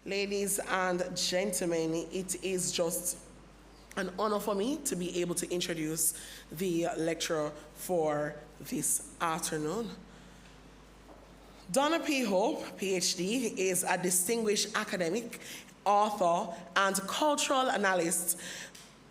Ladies and gentlemen, it is just an honor for me to be able to introduce the lecturer for this afternoon. Donna P. Hope, PhD, is a distinguished academic, author, and cultural analyst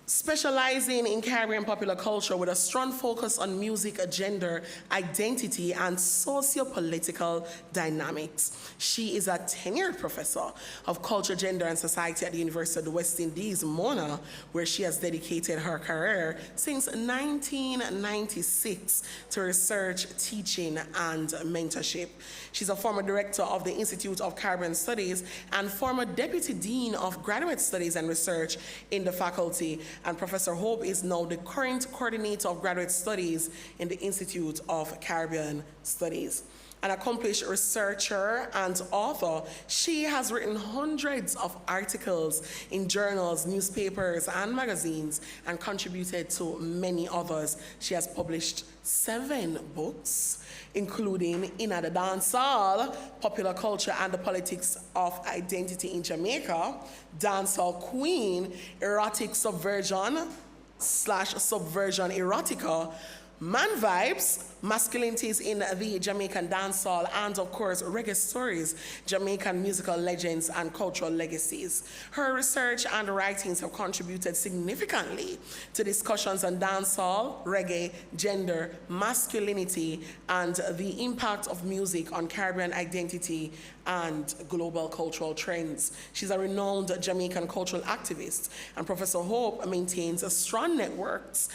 specializing in Caribbean popular culture with a strong focus on music, gender, identity, and socio-political dynamics. She is a tenured professor of culture, gender, and society at the University of the West Indies, Mona, where she has dedicated her career since 1996 to research, teaching, and mentorship. She's a former director of the Institute of Caribbean Studies and former deputy dean of graduate studies and research in the faculty. And Professor Hope is now the current coordinator of graduate studies in the Institute of Caribbean Studies. An accomplished researcher and author, she has written hundreds of articles in journals, newspapers, and magazines, and contributed to many others. She has published 7 books, including In the Dancehall, Popular Culture and the Politics of Identity in Jamaica, Dancehall Queen, Erotic Subversion / Subversion Erotica, Man Vibes, Masculinities in the Jamaican Dancehall, and of course, Reggae Stories, Jamaican Musical Legends and Cultural Legacies. Her research and writings have contributed significantly to discussions on dancehall, reggae, gender, masculinity, and the impact of music on Caribbean identity and global cultural trends. She's a renowned Jamaican cultural activist, and Professor Hope maintains a strong networks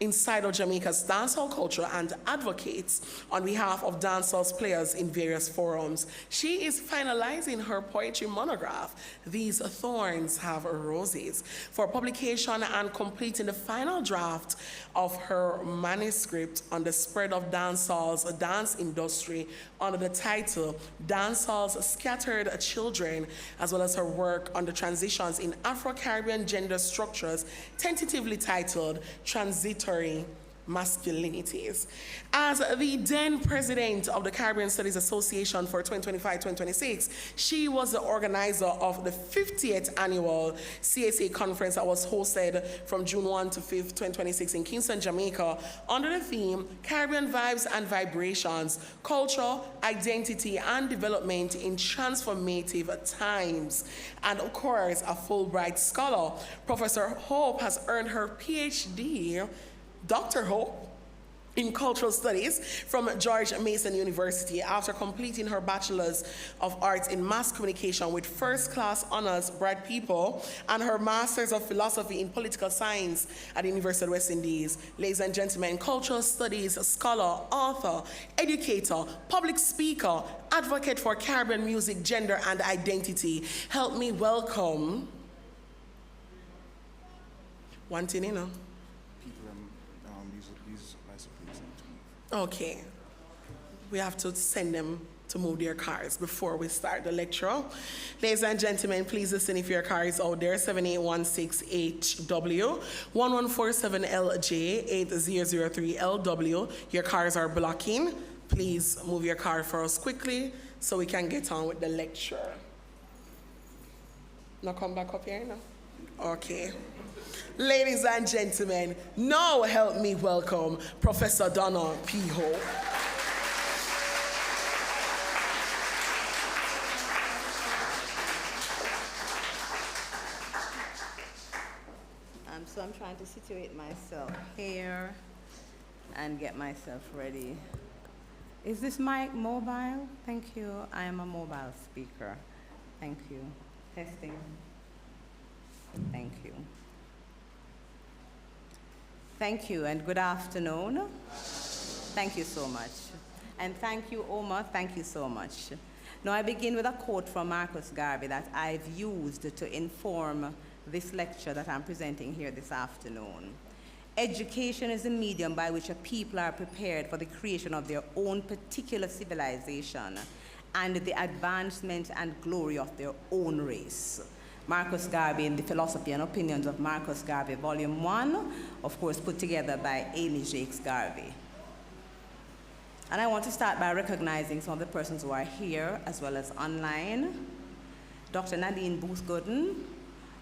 inside of Jamaica's dancehall culture and advocates on behalf of dancehall players in various forums. She is finalizing her poetry monograph, These Thorns Have Roses, for publication and completing the final draft of her manuscript on the spread of dancehall's dance industry under the title Dancehall's Scattered Children, as well as her work on the transitions in Afro-Caribbean gender structures, tentatively titled Transitory Masculinities. As the then president of the Caribbean Studies Association for 2025-2026, she was the organizer of the 50th annual CSA conference that was hosted from June 1 to 5th, 2026 in Kingston, Jamaica, under the theme Caribbean Vibes and Vibrations, Culture, Identity, and Development in Transformative Times. And of course, a Fulbright scholar, Professor Hope has earned her PhD, Dr. Hope, in Cultural Studies from George Mason University after completing her Bachelor's of Arts in Mass Communication with first-class honors, Brad People, and her Master's of Philosophy in Political Science at the University of the West Indies. Ladies and gentlemen, Cultural Studies scholar, author, educator, public speaker, advocate for Caribbean music, gender, and identity. Help me welcome one thing, you know. Okay, we have to send them to move their cars before we start the lecture. Ladies and gentlemen, please listen if your car is out there, 7816HW, 1147LJ, 8003LW. Your cars are blocking. Please move your car for us quickly so we can get on with the lecture. Now come back up here now. Okay. Ladies and gentlemen, now help me welcome Professor Donna P. Hope. So I'm trying to situate myself here and get myself ready. Is this mic mobile? Thank you. I am a mobile speaker. Thank you. Testing. Thank you. Thank you and good afternoon. Thank you so much. And thank you, Omar. Thank you so much. Now I begin with a quote from Marcus Garvey that I've used to inform this lecture that I'm presenting here this afternoon. Education is the medium by which a people are prepared for the creation of their own particular civilization and the advancement and glory of their own race. Marcus Garvey in the Philosophy and Opinions of Marcus Garvey, Volume 1, of course put together by Amy Jakes Garvey. And I want to start by recognizing some of the persons who are here as well as online. Dr. Nadine Booth-Gooden,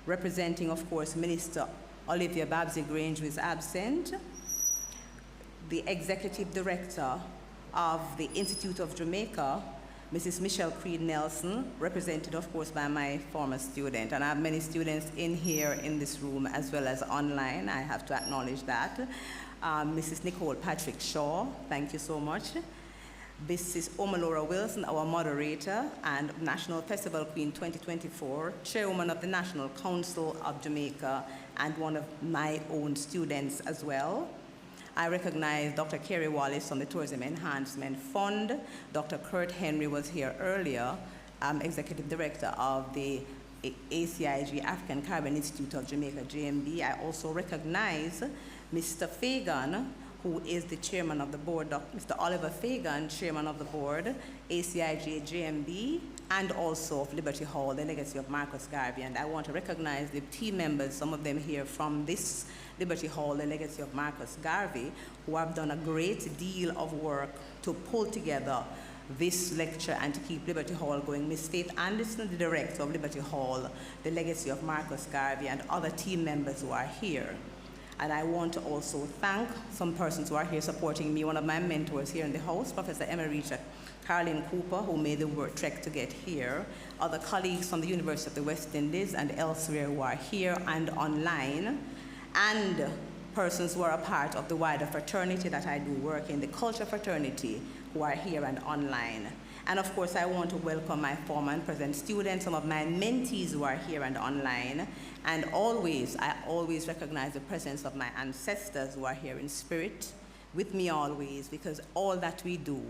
representing, of course, Minister Olivia Babsy-Grange, who is absent, the Executive Director of the Institute of Jamaica, Mrs. Michelle Creed Nelson, represented, of course, by my former student. And I have many students in here in this room as well as online. I have to acknowledge that. Mrs. Nicole Patrick Shaw, thank you so much. Mrs. Omalora Wilson, our moderator and National Festival Queen 2024, chairwoman of the National Council of Jamaica, and one of my own students as well. I recognize Dr. Kerry Wallace from the Tourism Enhancement Fund. Dr. Kurt Henry was here earlier, Executive Director of the ACIG, African Caribbean Institute of Jamaica, JMB. I also recognize Mr. Fagan, who is the chairman of the board, Mr. Oliver Fagan, chairman of the board, ACIG, JMB, and also of Liberty Hall, the legacy of Marcus Garvey. And I want to recognize the team members, some of them here from this Liberty Hall, the legacy of Marcus Garvey, who have done a great deal of work to pull together this lecture and to keep Liberty Hall going. Ms. Faith Anderson, the director of Liberty Hall, the legacy of Marcus Garvey, and other team members who are here. And I want to also thank some persons who are here supporting me. One of my mentors here in the house, Professor Emerita Caroline Cooper, who made the work trek to get here. Other colleagues from the University of the West Indies and elsewhere who are here and online. And persons who are a part of the wider fraternity that I do work in, the culture fraternity, who are here and online. And of course, I want to welcome my former and present students, some of my mentees who are here and online. And I always recognize the presence of my ancestors who are here in spirit with me always, because all that we do,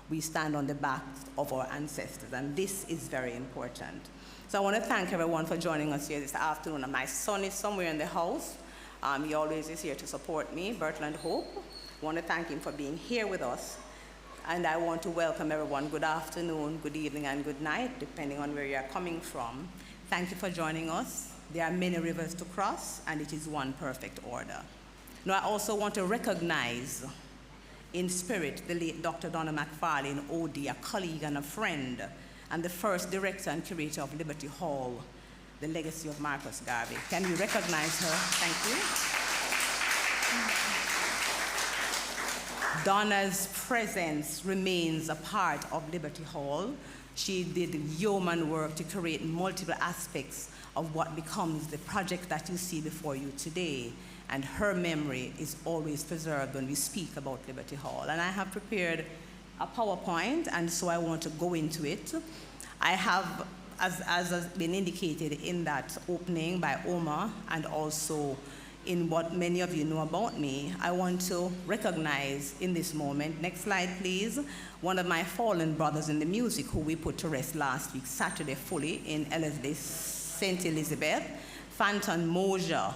we stand on the backs of our ancestors, and this is very important. So I want to thank everyone for joining us here this afternoon. And my son is somewhere in the house. He always is here to support me, Bertrand Hope. I want to thank him for being here with us. And I want to welcome everyone. Good afternoon, good evening, and good night, depending on where you are coming from. Thank you for joining us. There are many rivers to cross, and it is one perfect order. Now, I also want to recognize in spirit the late Dr. Donna McFarlane, OD, a colleague and a friend, and the first director and curator of Liberty Hall, the legacy of Marcus Garvey. Can we recognize her? Thank you. Donna's presence remains a part of Liberty Hall. She did yeoman work to create multiple aspects of what becomes the project that you see before you today. And her memory is always preserved when we speak about Liberty Hall. And I have prepared a PowerPoint, and so I want to go into it. I have, as has been indicated in that opening by Omar, and also in what many of you know about me, I want to recognize in this moment, next slide please, one of my fallen brothers in the music who we put to rest last week, Saturday fully, in Ellerslie, St. Elizabeth, Phantom Mosiah,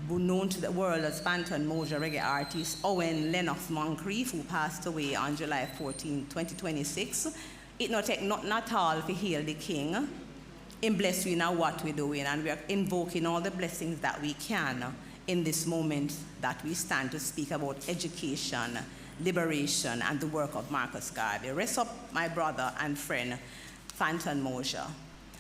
known to the world as Phantom Mosiah reggae artist Owen Lennox Moncrief, who passed away on July 14, 2026. It not take not all to heal the king. In bless we know what we're doing, and we are invoking all the blessings that we can in this moment that we stand to speak about education, liberation, and the work of Marcus Garvey. Rest up, my brother and friend, Phantom Mosiah.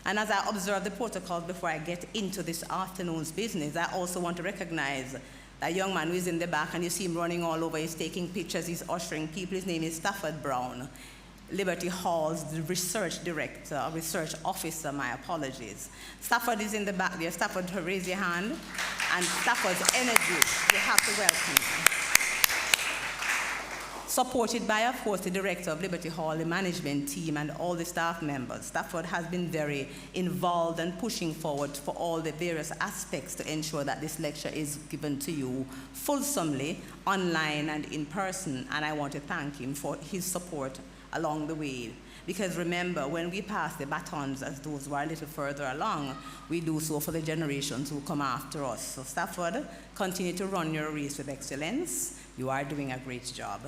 And as I observe the protocols before I get into this afternoon's business, I also want to recognize that young man who is in the back, and you see him running all over, he's taking pictures, he's ushering people. His name is Stafford Brown, Liberty Hall's research director, research officer, my apologies. Stafford is in the back there. Stafford, raise your hand. And Stafford's energy, you have to welcome him. Supported by, of course, the director of Liberty Hall, the management team, and all the staff members. Stafford has been very involved and pushing forward for all the various aspects to ensure that this lecture is given to you fulsomely, online and in person, and I want to thank him for his support along the way. Because remember, when we pass the batons as those who are a little further along, we do so for the generations who come after us. So Stafford, continue to run your race with excellence. You are doing a great job.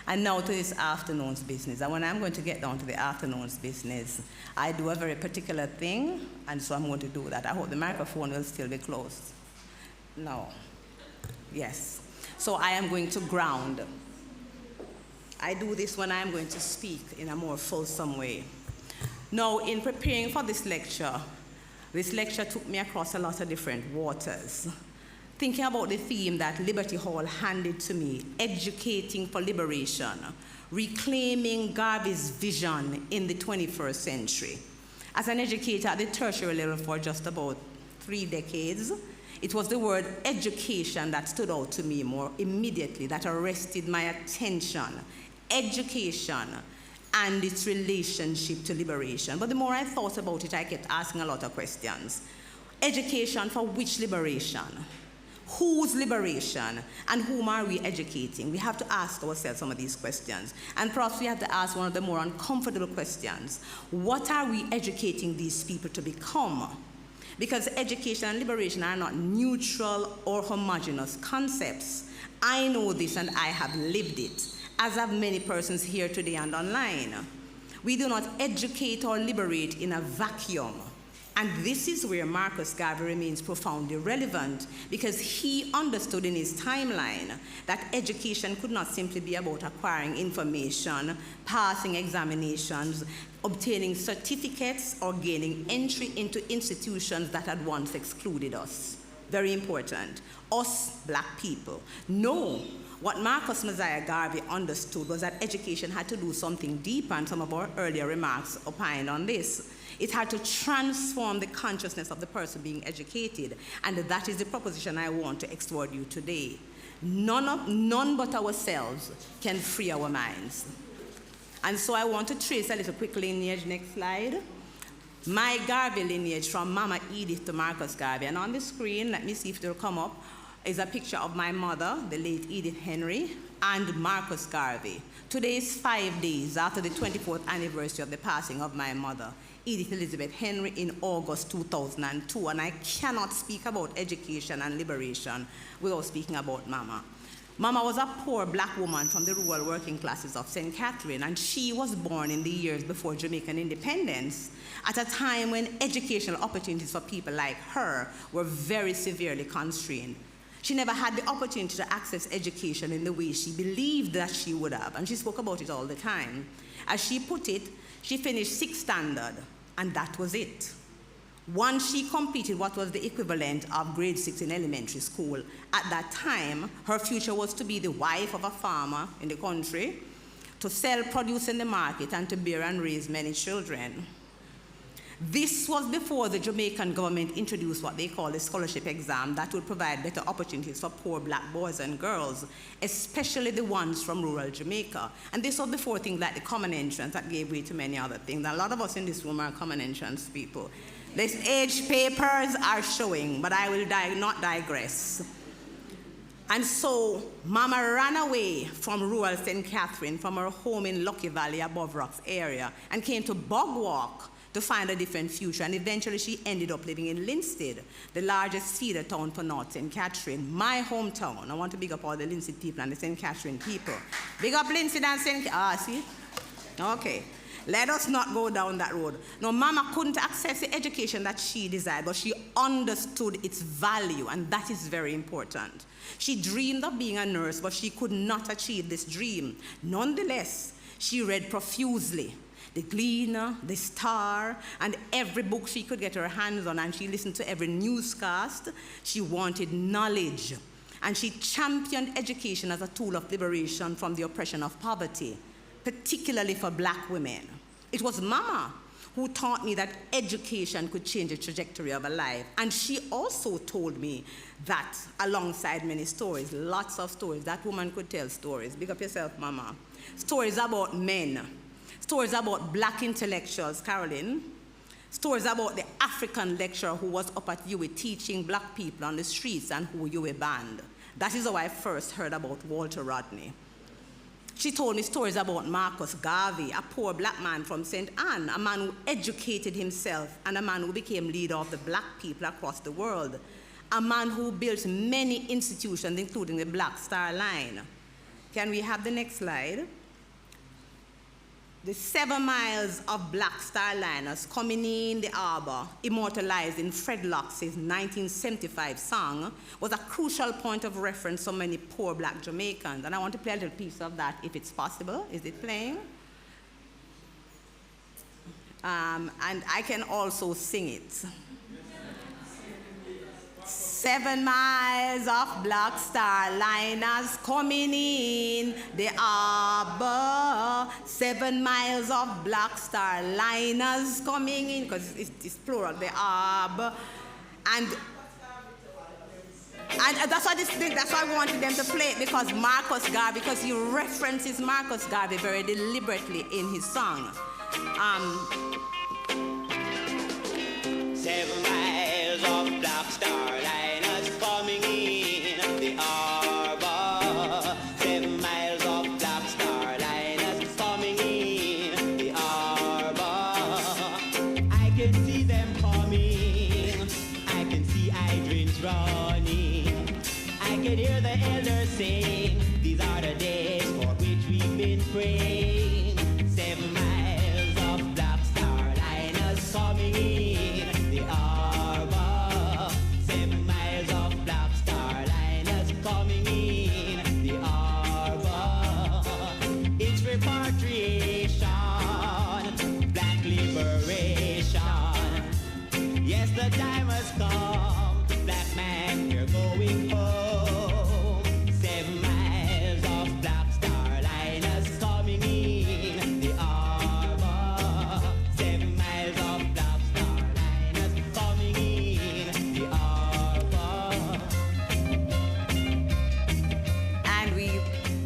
And now to this afternoon's business. And when I'm going to get down to the afternoon's business, I do a very particular thing, and so I'm going to do that. I hope the microphone will still be closed. No. Yes. So I am going to ground. I do this when I'm going to speak in a more fulsome way. Now, in preparing for this lecture took me across a lot of different waters. Thinking about the theme that Liberty Hall handed to me, educating for liberation, reclaiming Garvey's vision in the 21st century. As an educator at the tertiary level for just about 3 decades, it was the word education that stood out to me more immediately, that arrested my attention. Education and its relationship to liberation. But the more I thought about it, I kept asking a lot of questions. Education for which liberation? Whose liberation? And whom are we educating? We have to ask ourselves some of these questions. And perhaps we have to ask one of the more uncomfortable questions. What are we educating these people to become? Because education and liberation are not neutral or homogeneous concepts. I know this and I have lived it, as have many persons here today and online. We do not educate or liberate in a vacuum. And this is where Marcus Garvey remains profoundly relevant, because he understood in his timeline that education could not simply be about acquiring information, passing examinations, obtaining certificates, or gaining entry into institutions that had once excluded us. Very important. Us, black people. No. What Marcus Mosiah Garvey understood was that education had to do something deeper, and some of our earlier remarks opined on this. It had to transform the consciousness of the person being educated, and that is the proposition I want to extort you today. None but ourselves can free our minds. And so I want to trace a little quick lineage. Next slide. My Garvey lineage from Mama Edith to Marcus Garvey. And on the screen, let me see if it'll come up, is a picture of my mother, the late Edith Henry, and Marcus Garvey. Today is 5 days after the 24th anniversary of the passing of my mother, Edith Elizabeth Henry, in August 2002. And I cannot speak about education and liberation without speaking about Mama. Mama was a poor black woman from the rural working classes of St. Catherine, and she was born in the years before Jamaican independence, at a time when educational opportunities for people like her were very severely constrained. She never had the opportunity to access education in the way she believed that she would have, and she spoke about it all the time. As she put it, she finished 6th standard, and that was it. Once she completed what was the equivalent of grade 6 in elementary school, at that time, her future was to be the wife of a farmer in the country, to sell produce in the market, and to bear and raise many children. This was before the Jamaican government introduced what they call the scholarship exam that would provide better opportunities for poor black boys and girls, especially the ones from rural Jamaica. And this was before things like the common entrance that gave way to many other things. A lot of us in this room are common entrance people. These age papers are showing, but I will not digress. And so Mama ran away from rural St. Catherine, from her home in Lucky Valley, above Rocks area, and came to Bogwalk to find a different future, and eventually she ended up living in Linstead, the largest feeder town for North St. Catherine, my hometown. I want to big up all the Linstead people and the St. Catherine people. Big up Linstead and St. See? Okay. Let us not go down that road. No, Mama couldn't access the education that she desired, but she understood its value, and that is very important. She dreamed of being a nurse, but she could not achieve this dream. Nonetheless, she read profusely. The Gleaner, the Star, and every book she could get her hands on, and she listened to every newscast. She wanted knowledge, and she championed education as a tool of liberation from the oppression of poverty, particularly for black women. It was Mama who taught me that education could change the trajectory of a life, and she also told me that, alongside many stories, lots of stories, that woman could tell stories. Big up yourself, Mama. Stories about men. Stories about black intellectuals, Carolyn. Stories about the African lecturer who was up at UWI teaching black people on the streets and who UWI banned. That is how I first heard about Walter Rodney. She told me stories about Marcus Garvey, a poor black man from St. Anne, a man who educated himself and a man who became leader of the black people across the world, a man who built many institutions, including the Black Star Line. Can we have the next slide? The 7 miles of Black Star liners coming in the harbor, immortalized in Fred Locke's 1975 song, was a crucial point of reference for many poor black Jamaicans. And I want to play a little piece of that, if it's possible. Is it playing? And I can also sing it. 7 miles of Black Star liners coming in the harbor. 7 miles of Black Star liners coming in, because it's plural, the harbor. And that's why I wanted them to play it, because Marcus Garvey, because he references Marcus Garvey very deliberately in his song. 7 miles of Black Star liners coming in the harbor. 7 miles of Black Star liners coming in the harbor. I can see them coming. I can see hydrants running. I can hear the elders saying, these are the days for which we've been praying. 7 miles of Black Star liners coming in the harbor. 7 miles of Black Star liners coming in the harbor. It's repatriation, black liberation. Yes, the time has come, black man, you're going home. 7 miles of Black Star liners coming in the harbor. 7 miles of Black Star liners coming in the harbor. And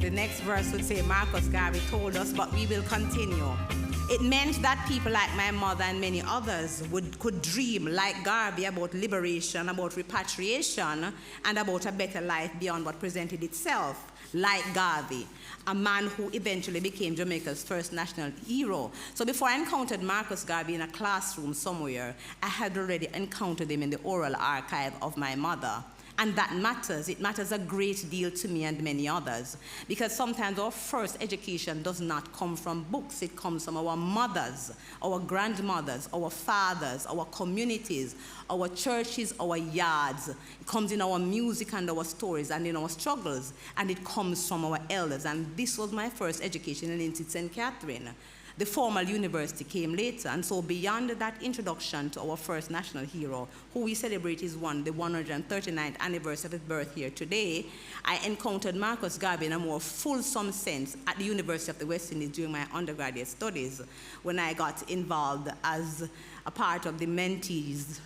the next verse would say, Marcus Garvey told us, but we will continue. It meant that people like my mother and many others could dream like Garvey about liberation, about repatriation, and about a better life beyond what presented itself. Like Garvey, a man who eventually became Jamaica's first national hero. So before I encountered Marcus Garvey in a classroom somewhere, I had already encountered him in the oral archive of my mother. And that matters. It matters a great deal to me and many others, because sometimes our first education does not come from books. It comes from our mothers, our grandmothers, our fathers, our communities, our churches, our yards. It comes in our music and our stories and in our struggles, and it comes from our elders. And this was my first education in St. Catherine. The formal university came later, and so beyond that introduction to our first national hero, who we celebrate the 139th anniversary of his birth here today, I encountered Marcus Garvey in a more fulsome sense at the University of the West Indies during my undergraduate studies, when I got involved as a part of the mentees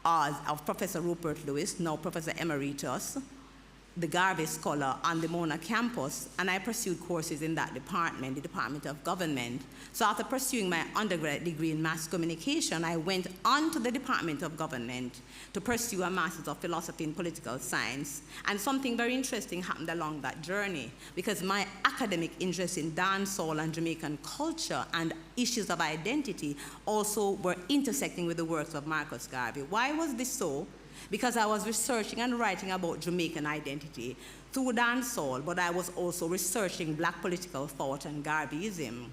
of Professor Rupert Lewis, now Professor Emeritus, the Garvey Scholar on the Mona campus, and I pursued courses in that department, the Department of Government. So after pursuing my undergraduate degree in mass communication, I went on to the Department of Government to pursue a Master's of Philosophy in Political Science. And something very interesting happened along that journey, because my academic interest in dancehall and Jamaican culture and issues of identity also were intersecting with the works of Marcus Garvey. Why was this so? Because I was researching and writing about Jamaican identity through dancehall, but I was also researching black political thought and Garveyism.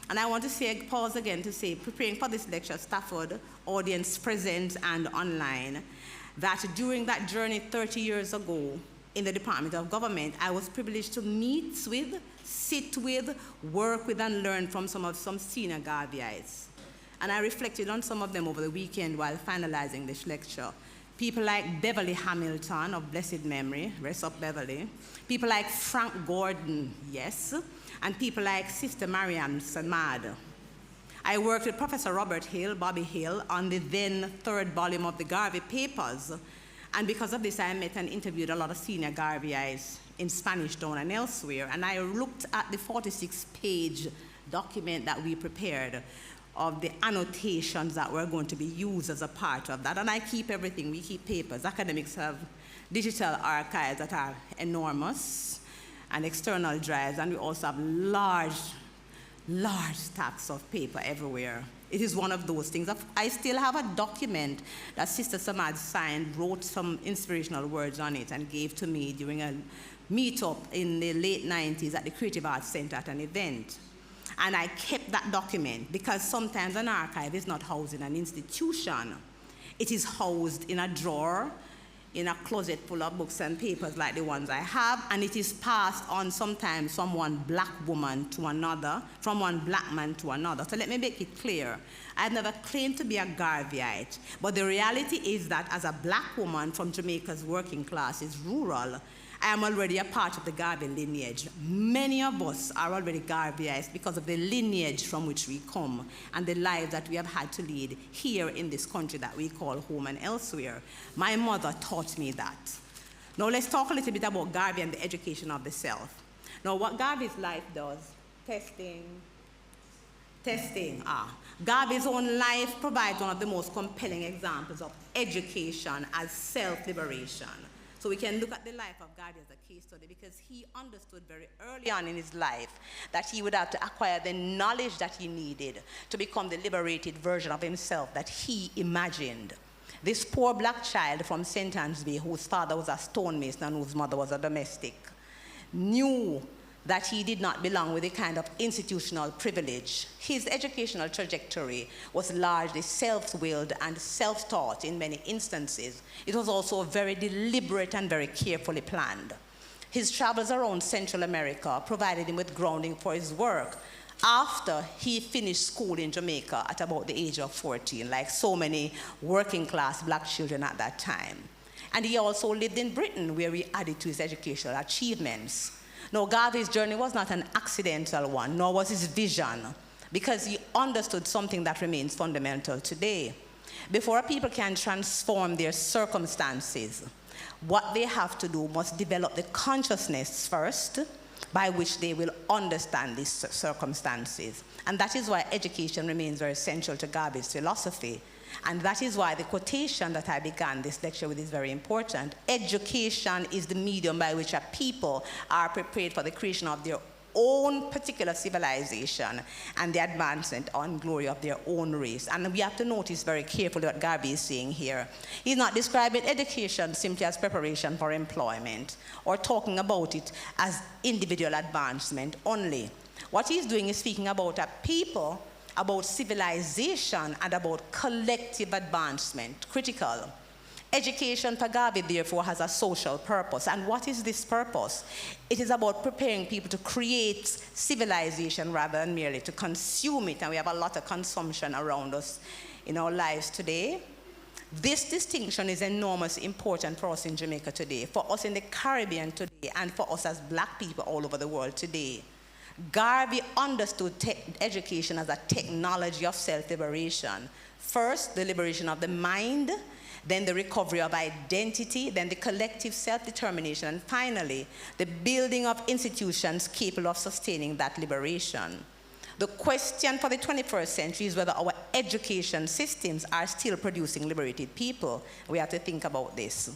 And I want to pause again to say, preparing for this lecture, Stafford, audience present and online, that during that journey 30 years ago in the Department of Government, I was privileged to meet with, sit with, work with, and learn from some senior Garveyites. And I reflected on some of them over the weekend while finalizing this lecture. People like Beverly Hamilton of blessed memory, rest up Beverly. People like Frank Gordon, yes. And people like Sister Mariam Samad. I worked with Professor Robert Hill, Bobby Hill, on the then 3rd volume of the Garvey Papers. And because of this, I met and interviewed a lot of senior Garveyites in Spanish Town and elsewhere. And I looked at the 46-page document that we prepared of the annotations that were going to be used as a part of that. And I keep everything. We keep papers. Academics have digital archives that are enormous and external drives, and we also have large stacks of paper everywhere. It is one of those things. I still have a document that Sister Samad signed, wrote some inspirational words on it, and gave to me during a meetup in the late 90s at the Creative Arts Center at an event. And I kept that document because sometimes an archive is not housed in an institution. It is housed in a drawer, in a closet full of books and papers like the ones I have, and it is passed on sometimes from one black woman to another, from one black man to another. So let me make it clear. I've never claimed to be a Garveyite, but the reality is that as a black woman from Jamaica's working class, is rural, I am already a part of the Garvey lineage. Many of us are already Garveyites because of the lineage from which we come and the lives that we have had to lead here in this country that we call home and elsewhere. My mother taught me that. Now let's talk a little bit about Garvey and the education of the self. Now what Garvey's life does, testing. Garvey's own life provides one of the most compelling examples of education as self-liberation. So we can look at the life of Garvey as a case study because he understood very early on in his life that he would have to acquire the knowledge that he needed to become the liberated version of himself that he imagined. This poor black child from St. Anne's whose father was a stonemason and whose mother was a domestic, knew that he did not belong with a kind of institutional privilege. His educational trajectory was largely self-willed and self-taught in many instances. It was also very deliberate and very carefully planned. His travels around Central America provided him with grounding for his work after he finished school in Jamaica at about the age of 14, like so many working-class black children at that time. And he also lived in Britain, where he added to his educational achievements. Now, Garvey's journey was not an accidental one, nor was his vision, because he understood something that remains fundamental today. Before a people can transform their circumstances, what they have to do must develop the consciousness first by which they will understand these circumstances. And that is why education remains very essential to Garvey's philosophy. And that is why the quotation that I began this lecture with is very important. Education is the medium by which a people are prepared for the creation of their own particular civilization and the advancement and glory of their own race. And we have to notice very carefully what Garvey is saying here. He's not describing education simply as preparation for employment or talking about it as individual advancement only. What he's doing is speaking about a people, about civilization, and about collective advancement, critical. Education for Garvey, therefore, has a social purpose. And what is this purpose? It is about preparing people to create civilization rather than merely to consume it. And we have a lot of consumption around us in our lives today. This distinction is enormously important for us in Jamaica today, for us in the Caribbean today, and for us as black people all over the world today. Garvey understood education as a technology of self-liberation. First, the liberation of the mind, then the recovery of identity, then the collective self-determination, and finally, the building of institutions capable of sustaining that liberation. The question for the 21st century is whether our education systems are still producing liberated people. We have to think about this.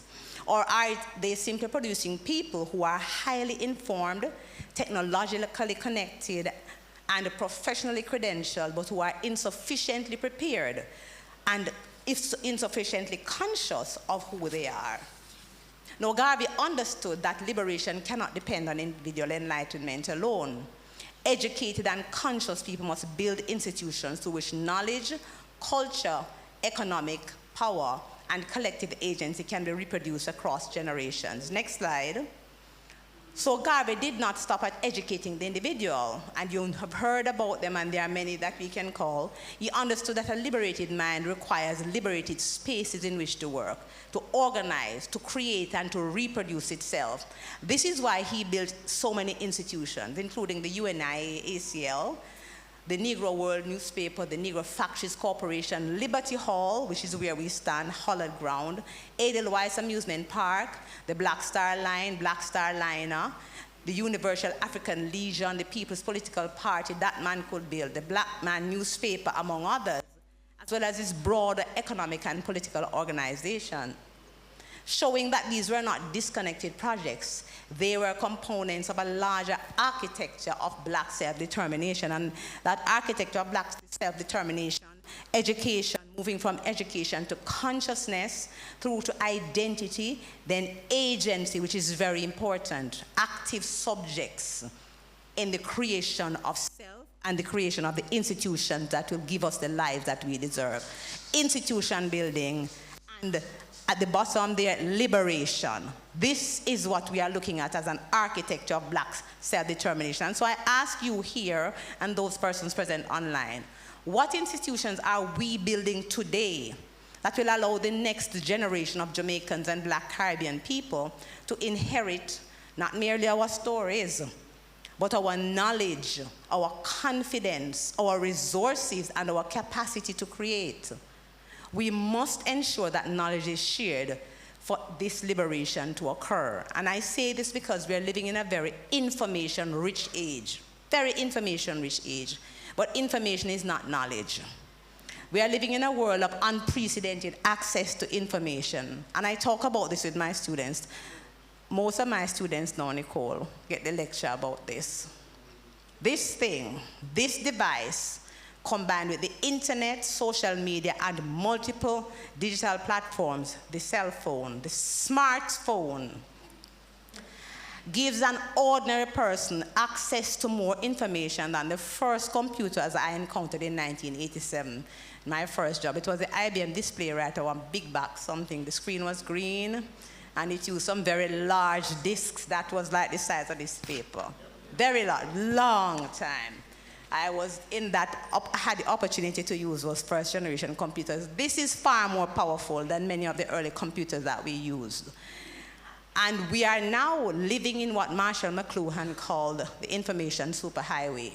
Or are they simply producing people who are highly informed, technologically connected, and professionally credentialed, but who are insufficiently prepared and insufficiently conscious of who they are? Now, Garvey understood that liberation cannot depend on individual enlightenment alone. Educated and conscious people must build institutions through which knowledge, culture, economic power, and collective agency can be reproduced across generations. Next slide. So Garvey did not stop at educating the individual, and you have heard about them, and there are many that we can call. He understood that a liberated mind requires liberated spaces in which to work, to organize, to create, and to reproduce itself. This is why he built so many institutions, including the UNI, ACL, the Negro World newspaper, the Negro Factories Corporation, Liberty Hall, which is where we stand, Hollowed Ground, Edelweiss Amusement Park, the Black Star Line, Black Star Liner, the Universal African Legion, the People's Political Party, That Man Could Build, the Black Man newspaper, among others, as well as this broader economic and political organization, showing that these were not disconnected projects. They were components of a larger architecture of black self-determination. And that architecture of black self-determination, education, moving from education to consciousness, through to identity, then agency, which is very important, active subjects in the creation of self and the creation of the institutions that will give us the lives that we deserve. Institution building and At the bottom there, liberation. This is what we are looking at as an architecture of black self-determination. So I ask you here and those persons present online, what institutions are we building today that will allow the next generation of Jamaicans and Black Caribbean people to inherit not merely our stories, but our knowledge, our confidence, our resources, and our capacity to create? We must ensure that knowledge is shared for this liberation to occur. And I say this because we are living in a very information-rich age. Very information-rich age. But information is not knowledge. We are living in a world of unprecedented access to information. And I talk about this with my students. Most of my students now, Nicole, get the lecture about this. This thing, this device, combined with the internet, social media, and multiple digital platforms, the cell phone, the smartphone, gives an ordinary person access to more information than the first computers I encountered in 1987. My first job, it was the IBM display writer, one big box, something. The screen was green, and it used some very large discs that was like the size of this paper. Very large, long time. I was in that, had the opportunity to use those first generation computers. This is far more powerful than many of the early computers that we used. And we are now living in what Marshall McLuhan called the information superhighway.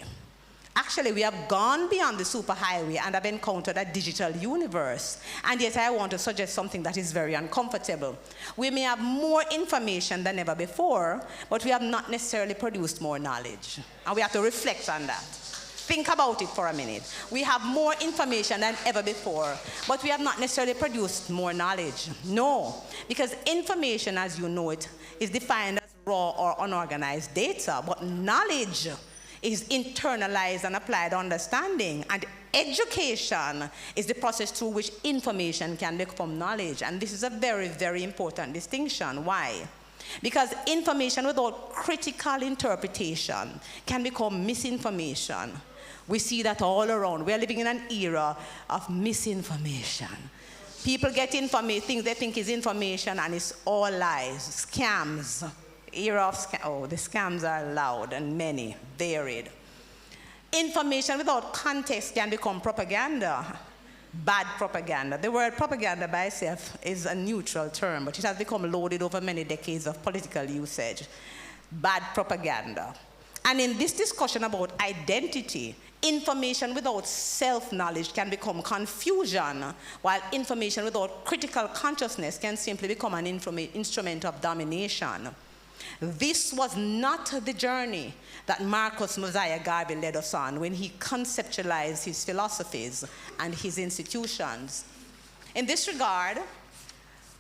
Actually, we have gone beyond the superhighway and have encountered a digital universe. And yet I want to suggest something that is very uncomfortable. We may have more information than ever before, but we have not necessarily produced more knowledge. And we have to reflect on that. Think about it for a minute. We have more information than ever before, but we have not necessarily produced more knowledge. No, because information, as you know it, is defined as raw or unorganized data, but knowledge is internalized and applied understanding, and education is the process through which information can become knowledge. And this is a very, very important distinction. Why? Because information without critical interpretation can become misinformation. We see that all around. We are living in an era of misinformation. People get information, things they think is information, and it's all lies, scams. Era of the scams are loud and many, varied. Information without context can become propaganda, bad propaganda. The word propaganda by itself is a neutral term, but it has become loaded over many decades of political usage. Bad propaganda. And in this discussion about identity, information without self-knowledge can become confusion, while information without critical consciousness can simply become an instrument of domination. This was not the journey that Marcus Mosiah Garvey led us on when he conceptualized his philosophies and his institutions. In this regard,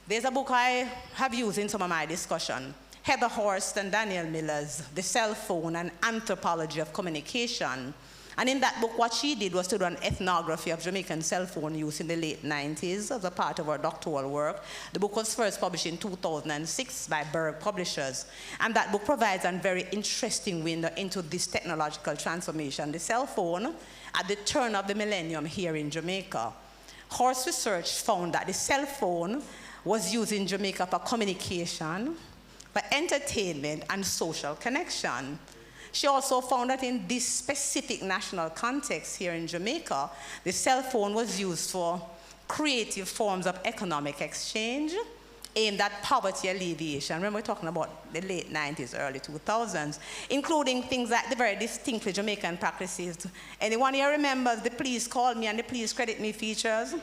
there's a book I have used in some of my discussion, Heather Horst and Daniel Miller's The Cell Phone and Anthropology of Communication. And in that book, what she did was to do an ethnography of Jamaican cell phone use in the late 90s as a part of her doctoral work. The book was first published in 2006 by Berg Publishers. And that book provides a very interesting window into this technological transformation. The cell phone at the turn of the millennium here in Jamaica. Horst research found that the cell phone was used in Jamaica for communication, for entertainment, and social connection. She also found that in this specific national context here in Jamaica, the cell phone was used for creative forms of economic exchange aimed at poverty alleviation. Remember, we're talking about the late 90s, early 2000s, including things like the very distinctly Jamaican practices. Anyone here remembers the please call me and the please credit me features?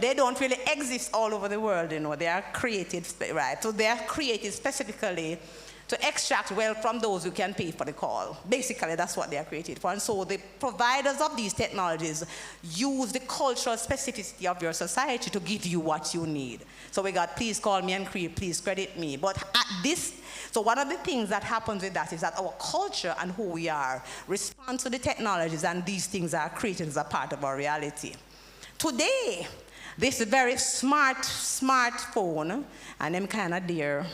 They don't really exist all over the world, you know. They are created, right? So they are created specifically to extract wealth from those who can pay for the call. Basically, that's what they are created for. And so the providers of these technologies use the cultural specificity of your society to give you what you need. So we got please call me and please credit me. But at this, so one of the things that happens with that is that our culture and who we are respond to the technologies, and these things are created as a part of our reality. Today, this very smartphone, and them kind of dear,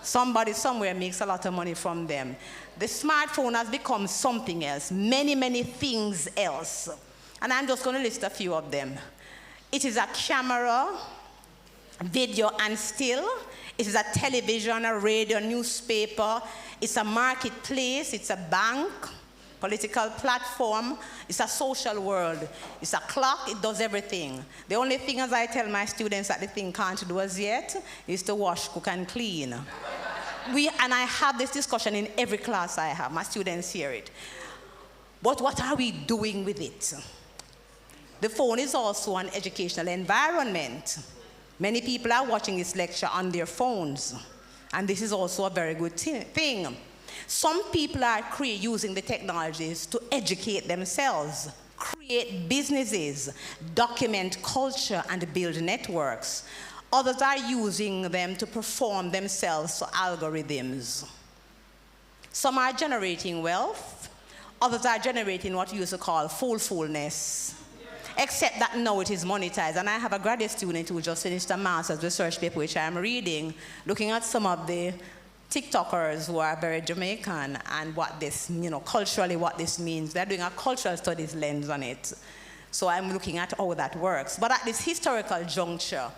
somebody somewhere makes a lot of money from them. The smartphone has become something else, many, many things else. And I'm just going to list a few of them. It is a camera, video, and still. It is a television, a radio, newspaper. It's a marketplace. It's a bank, political platform. It's a social world. It's a clock. It does everything. The only thing, as I tell my students, that the thing can't do as yet is to wash, cook, and clean. And I have this discussion in every class I have. My students hear it. But what are we doing with it? The phone is also an educational environment. Many people are watching this lecture on their phones, and this is also a very good thing. Some people are using the technologies to educate themselves, create businesses, document culture, and build networks. Others are using them to perform themselves to algorithms. Some are generating wealth. Others are generating what we used to call foolfulness. Except that now it is monetized. And I have a graduate student who just finished a master's research paper, which I'm reading, looking at some of the TikTokers who are very Jamaican and what this, culturally what this means. They're doing a cultural studies lens on it. So I'm looking at how that works. But at this historical juncture,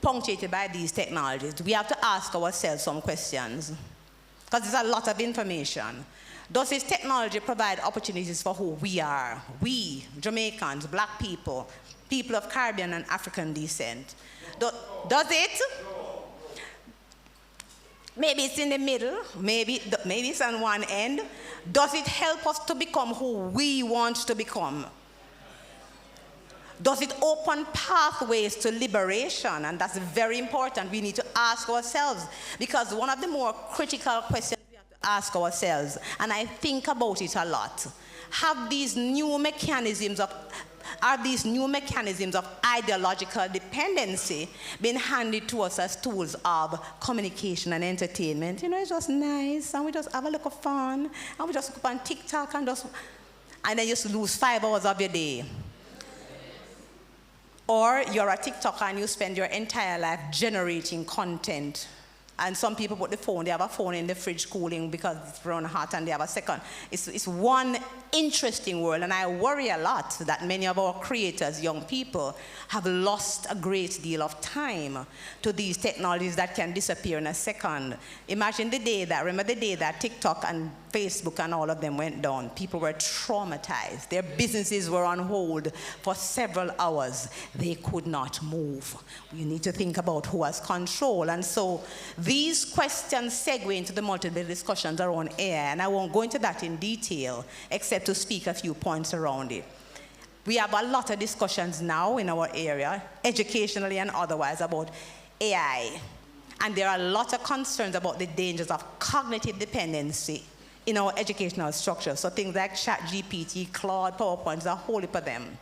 punctuated by these technologies, we have to ask ourselves some questions. Because there's a lot of information. Does this technology provide opportunities for who we are? We, Jamaicans, black people, people of Caribbean and African descent. Does it? Maybe it's in the middle, maybe it's on one end. Does it help us to become who we want to become? Does it open pathways to liberation? And that's very important. We need to ask ourselves, because one of the more critical questions ask ourselves, and I think about it a lot. Are these new mechanisms of ideological dependency been handed to us as tools of communication and entertainment? It's just nice, and we just have a look of fun, and we just look up on TikTok and then you just lose 5 hours of your day. Or you're a TikToker and you spend your entire life generating content. And some people put they have a phone in the fridge cooling because it's run hot, and they have a second. It's one interesting world, and I worry a lot that many of our creators, young people, have lost a great deal of time to these technologies that can disappear in a second. Remember the day that TikTok and Facebook and all of them went down. People were traumatized. Their businesses were on hold for several hours. They could not move. We need to think about who has control. And so these questions segue into the multiple discussions around AI, and I won't go into that in detail, except to speak a few points around it. We have a lot of discussions now in our area, educationally and otherwise, about AI. And there are a lot of concerns about the dangers of cognitive dependency in our educational structure. So things like ChatGPT, Claude, PowerPoints, a whole heap of them.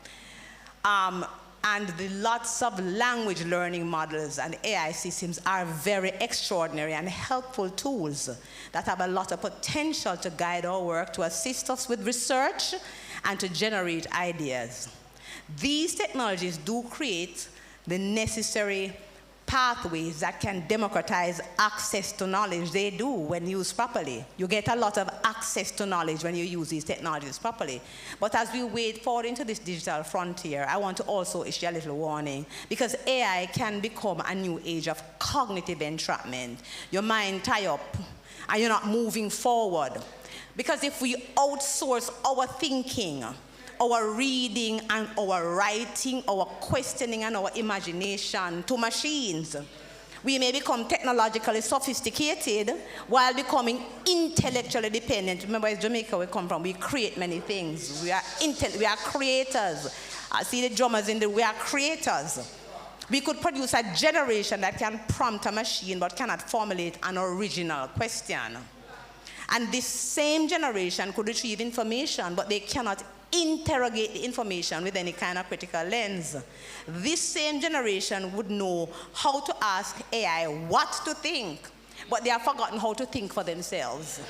And the lots of language learning models and AI systems are very extraordinary and helpful tools that have a lot of potential to guide our work, to assist us with research, and to generate ideas. These technologies do create the necessary pathways that can democratize access to knowledge. They do when used properly. You get a lot of access to knowledge when you use these technologies properly. But as we wade forward into this digital frontier, I want to also issue a little warning, because AI can become a new age of cognitive entrapment. Your mind tie up and you're not moving forward. Because if we outsource our thinking, our reading and our writing, our questioning and our imagination to machines, we may become technologically sophisticated while becoming intellectually dependent. Remember, in Jamaica we come from, we create many things. We are creators. I see the drummers we are creators. We could produce a generation that can prompt a machine but cannot formulate an original question. And this same generation could retrieve information, but they cannot interrogate the information with any kind of critical lens. This same generation would know how to ask AI what to think, but they have forgotten how to think for themselves.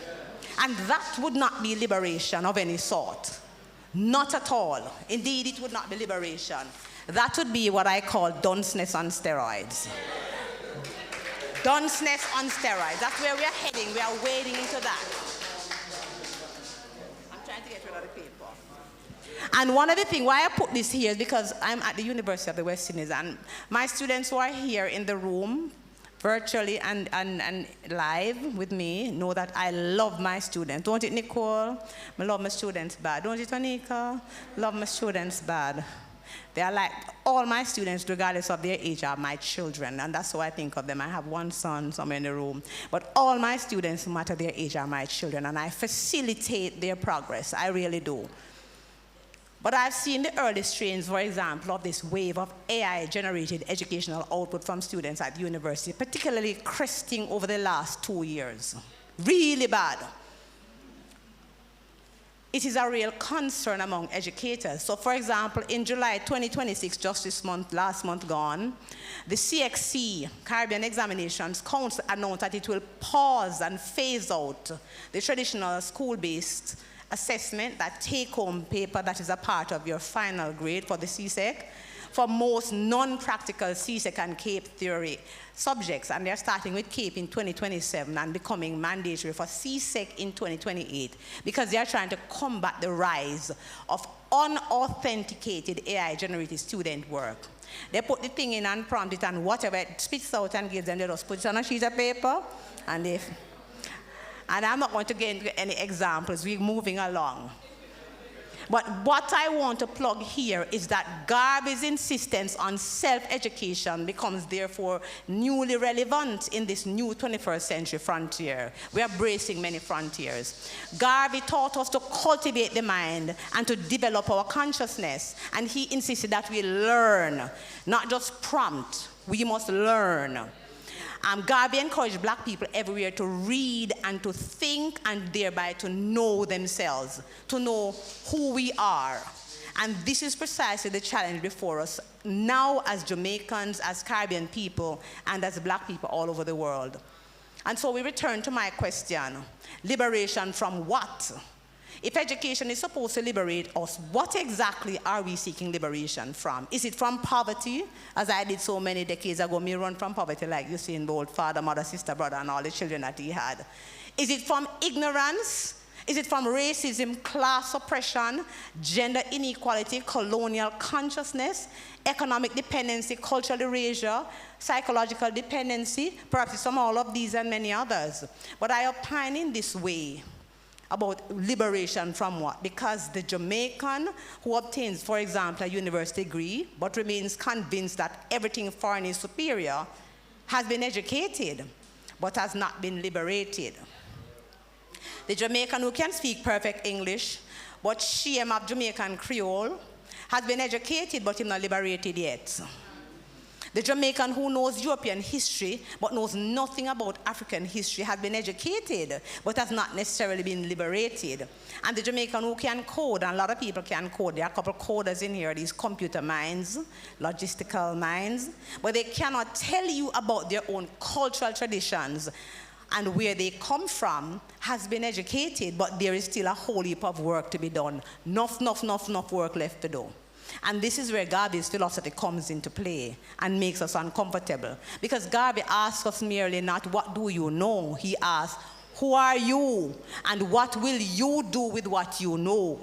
And that would not be liberation of any sort. Not at all. Indeed, it would not be liberation. That would be what I call dunceness on steroids. Dunceness on steroids. That's where we are heading. We are wading into that. I'm trying to get rid of the paper. And one of the things why I put this here is because I'm at the University of the West Indies, and my students who are here in the room, virtually and live with me, know that I love my students. Don't it, Nicole? I love my students bad. Don't it, Anika? Love my students bad. They are like all my students, regardless of their age, are my children, and that's how I think of them. I have one son somewhere in the room, but all my students, no matter their age, are my children, and I facilitate their progress. I really do. But I've seen the early strains, for example, of this wave of AI-generated educational output from students at the university, particularly cresting over the last 2 years. Really bad. It is a real concern among educators. So, for example, in July 2026, just this month, last month gone, the CXC, Caribbean Examinations Council, announced that it will pause and phase out the traditional school-based assessment, that take-home paper that is a part of your final grade for the CSEC, for most non-practical CSEC and CAPE theory subjects, and they're starting with CAPE in 2027 and becoming mandatory for CSEC in 2028, because they're trying to combat the rise of unauthenticated AI-generated student work. They put the thing in and prompt it, and whatever it spits out and gives them, they just put it on a sheet of paper, and I'm not going to get into any examples, we're moving along. But what I want to plug here is that Garvey's insistence on self-education becomes therefore newly relevant in this new 21st century frontier. We are bracing many frontiers. Garvey taught us to cultivate the mind and to develop our consciousness, and he insisted that we learn, not just prompt, we must learn. Garvey encouraged black people everywhere to read and to think and thereby to know themselves, to know who we are. And this is precisely the challenge before us now as Jamaicans, as Caribbean people, and as black people all over the world. And so we return to my question, liberation from what? If education is supposed to liberate us, what exactly are we seeking liberation from? Is it from poverty, as I did so many decades ago, me run from poverty like Usain Bolt, father, mother, sister, brother, and all the children that he had? Is it from ignorance? Is it from racism, class oppression, gender inequality, colonial consciousness, economic dependency, cultural erasure, psychological dependency? Perhaps it's from all of these and many others. But I opine in this way about liberation from what? Because the Jamaican who obtains, for example, a university degree, but remains convinced that everything foreign is superior, has been educated, but has not been liberated. The Jamaican who can speak perfect English, but shame of Jamaican Creole, has been educated, but is not liberated yet. The Jamaican who knows European history but knows nothing about African history has been educated but has not necessarily been liberated. And the Jamaican who can code, and a lot of people can code, there are a couple of coders in here, these computer minds, logistical minds, but they cannot tell you about their own cultural traditions and where they come from, has been educated, but there is still a whole heap of work to be done. Enough work left to do. And this is where Garvey's philosophy comes into play and makes us uncomfortable. Because Garvey asks us merely not what do you know, he asks who are you and what will you do with what you know.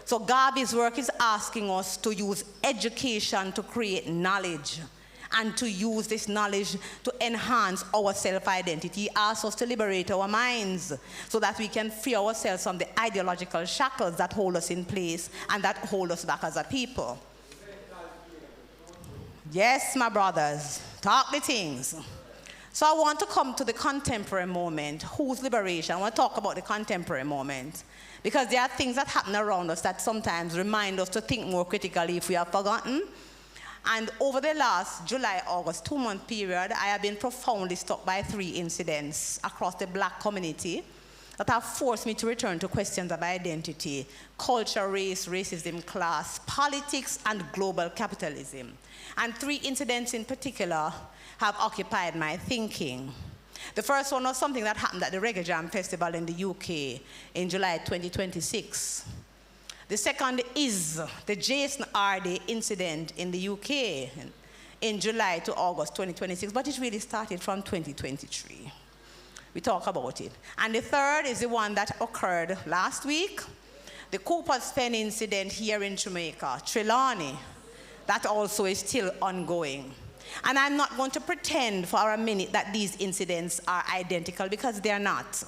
So Garvey's work is asking us to use education to create knowledge and to use this knowledge to enhance our self-identity. He asks us to liberate our minds so that we can free ourselves from the ideological shackles that hold us in place and that hold us back as a people. Yes, my brothers, talk the things. So I want to come to the contemporary moment. Whose liberation? I want to talk about the contemporary moment, because there are things that happen around us that sometimes remind us to think more critically if we have forgotten. And over the last July-August 2-month period, I have been profoundly struck by 3 incidents across the black community that have forced me to return to questions of identity, culture, race, racism, class, politics, and global capitalism. And 3 incidents in particular have occupied my thinking. The first one was something that happened at the Reggae Jam Festival in the UK in July 2026. The second is the Jason Hardy incident in the UK in July to August 2026, but it really started from 2023. We talk about it. And the third is the one that occurred last week the Cooper's Pen incident here in Jamaica, Trelawney, that also is still ongoing. And I'm not going to pretend for a minute that these incidents are identical, because they are not.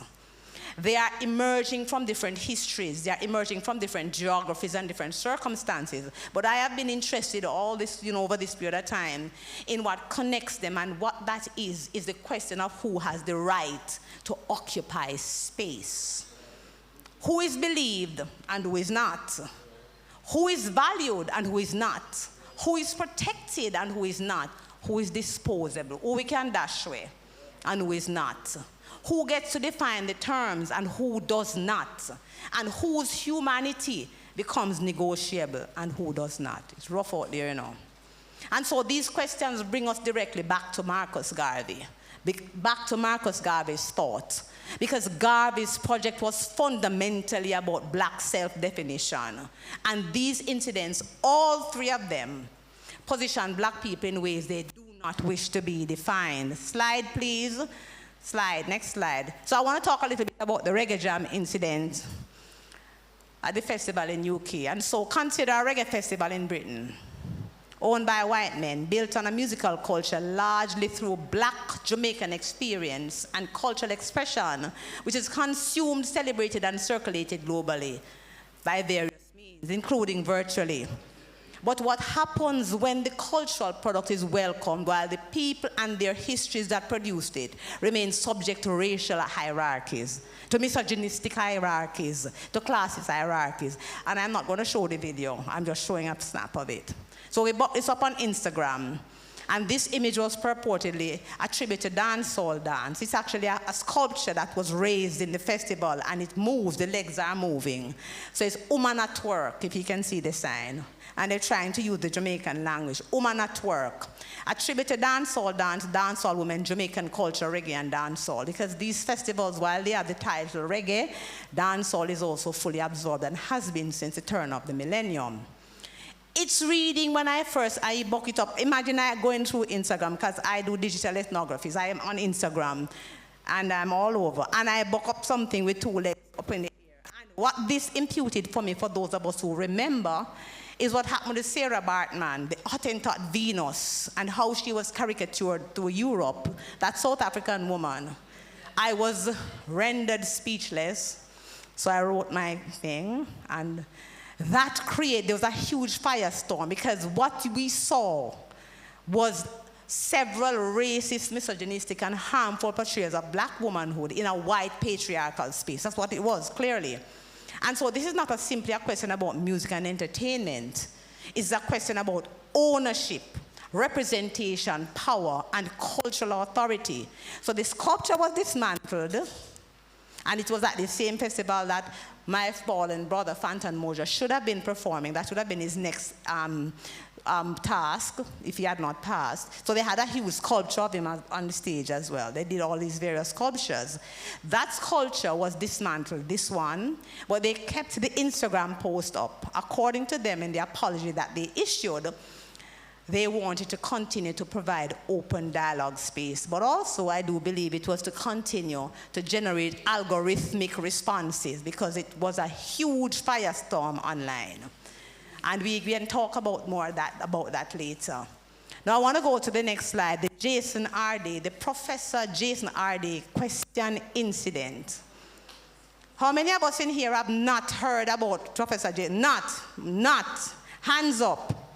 They are emerging from different histories. They are emerging from different geographies and different circumstances. But I have been interested all this, over this period of time in what connects them, and what that is the question of who has the right to occupy space. Who is believed and who is not? Who is valued and who is not? Who is protected and who is not? Who is disposable? Who we can dash away and who is not? Who gets to define the terms and who does not? And whose humanity becomes negotiable and who does not? It's rough out there, And so these questions bring us directly back to Marcus Garvey, back to Marcus Garvey's thought. Because Garvey's project was fundamentally about black self-definition. And these incidents, all three of them, position black people in ways they do not wish to be defined. Slide, please. Slide, next slide. So I want to talk a little bit about the Reggae Jam incident at the festival in UK. And so consider a reggae festival in Britain, owned by white men, built on a musical culture largely through black Jamaican experience and cultural expression, which is consumed, celebrated, and circulated globally by various means, including virtually. But what happens when the cultural product is welcomed while the people and their histories that produced it remain subject to racial hierarchies, to misogynistic hierarchies, to classist hierarchies? And I'm not going to show the video. I'm just showing a snap of it. So we brought this up on Instagram. And this image was purportedly attributed to dancehall dance. It's actually a sculpture that was raised in the festival, and it moves, the legs are moving. So it's woman at work, if you can see the sign. And they're trying to use the Jamaican language, woman at work. Attributed dancehall dance, dancehall women, Jamaican culture, reggae, and dancehall. Because these festivals, while they have the title reggae, dancehall is also fully absorbed and has been since the turn of the millennium. It's reading when I book it up. Imagine I going through Instagram, because I do digital ethnographies. I am on Instagram, and I'm all over. And I book up something with two legs up in the air. And what this imputed for me, for those of us who remember, is what happened to Sarah Bartman, the Hottentot Venus, and how she was caricatured to Europe, that South African woman. I was rendered speechless, so I wrote my thing, and that there was a huge firestorm, because what we saw was several racist, misogynistic, and harmful portrayals of black womanhood in a white patriarchal space. That's what it was, clearly. And so this is not simply a question about music and entertainment. It's a question about ownership, representation, power, and cultural authority. So the sculpture was dismantled, and it was at the same festival that my fallen brother, Fantan Moja, should have been performing. That should have been his next task, if he had not passed. So they had a huge sculpture of him on the stage as well. They did all these various sculptures. That sculpture was dismantled, this one, but they kept the Instagram post up. According to them, in the apology that they issued, they wanted to continue to provide open dialogue space. But also, I do believe it was to continue to generate algorithmic responses, because it was a huge firestorm online. And we can talk about about that later. Now I want to go to the next slide, the Professor Jason Arday question incident. How many of us in here have not heard about Professor Jason? Not. Hands up.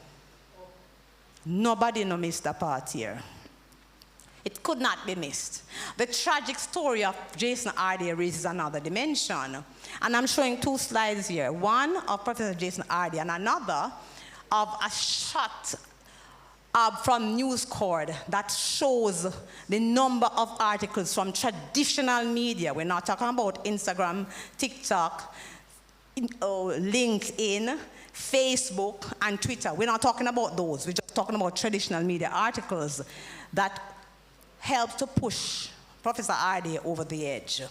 Nobody no missed a part here. It could not be missed. The tragic story of Jason Arday raises another dimension. And I'm showing two slides here. One of Professor Jason Arday, and another of a shot from News Corps that shows the number of articles from traditional media. We're not talking about Instagram, TikTok, LinkedIn, Facebook, and Twitter. We're not talking about those. We're just talking about traditional media articles that helped to push Professor Arday over the edge.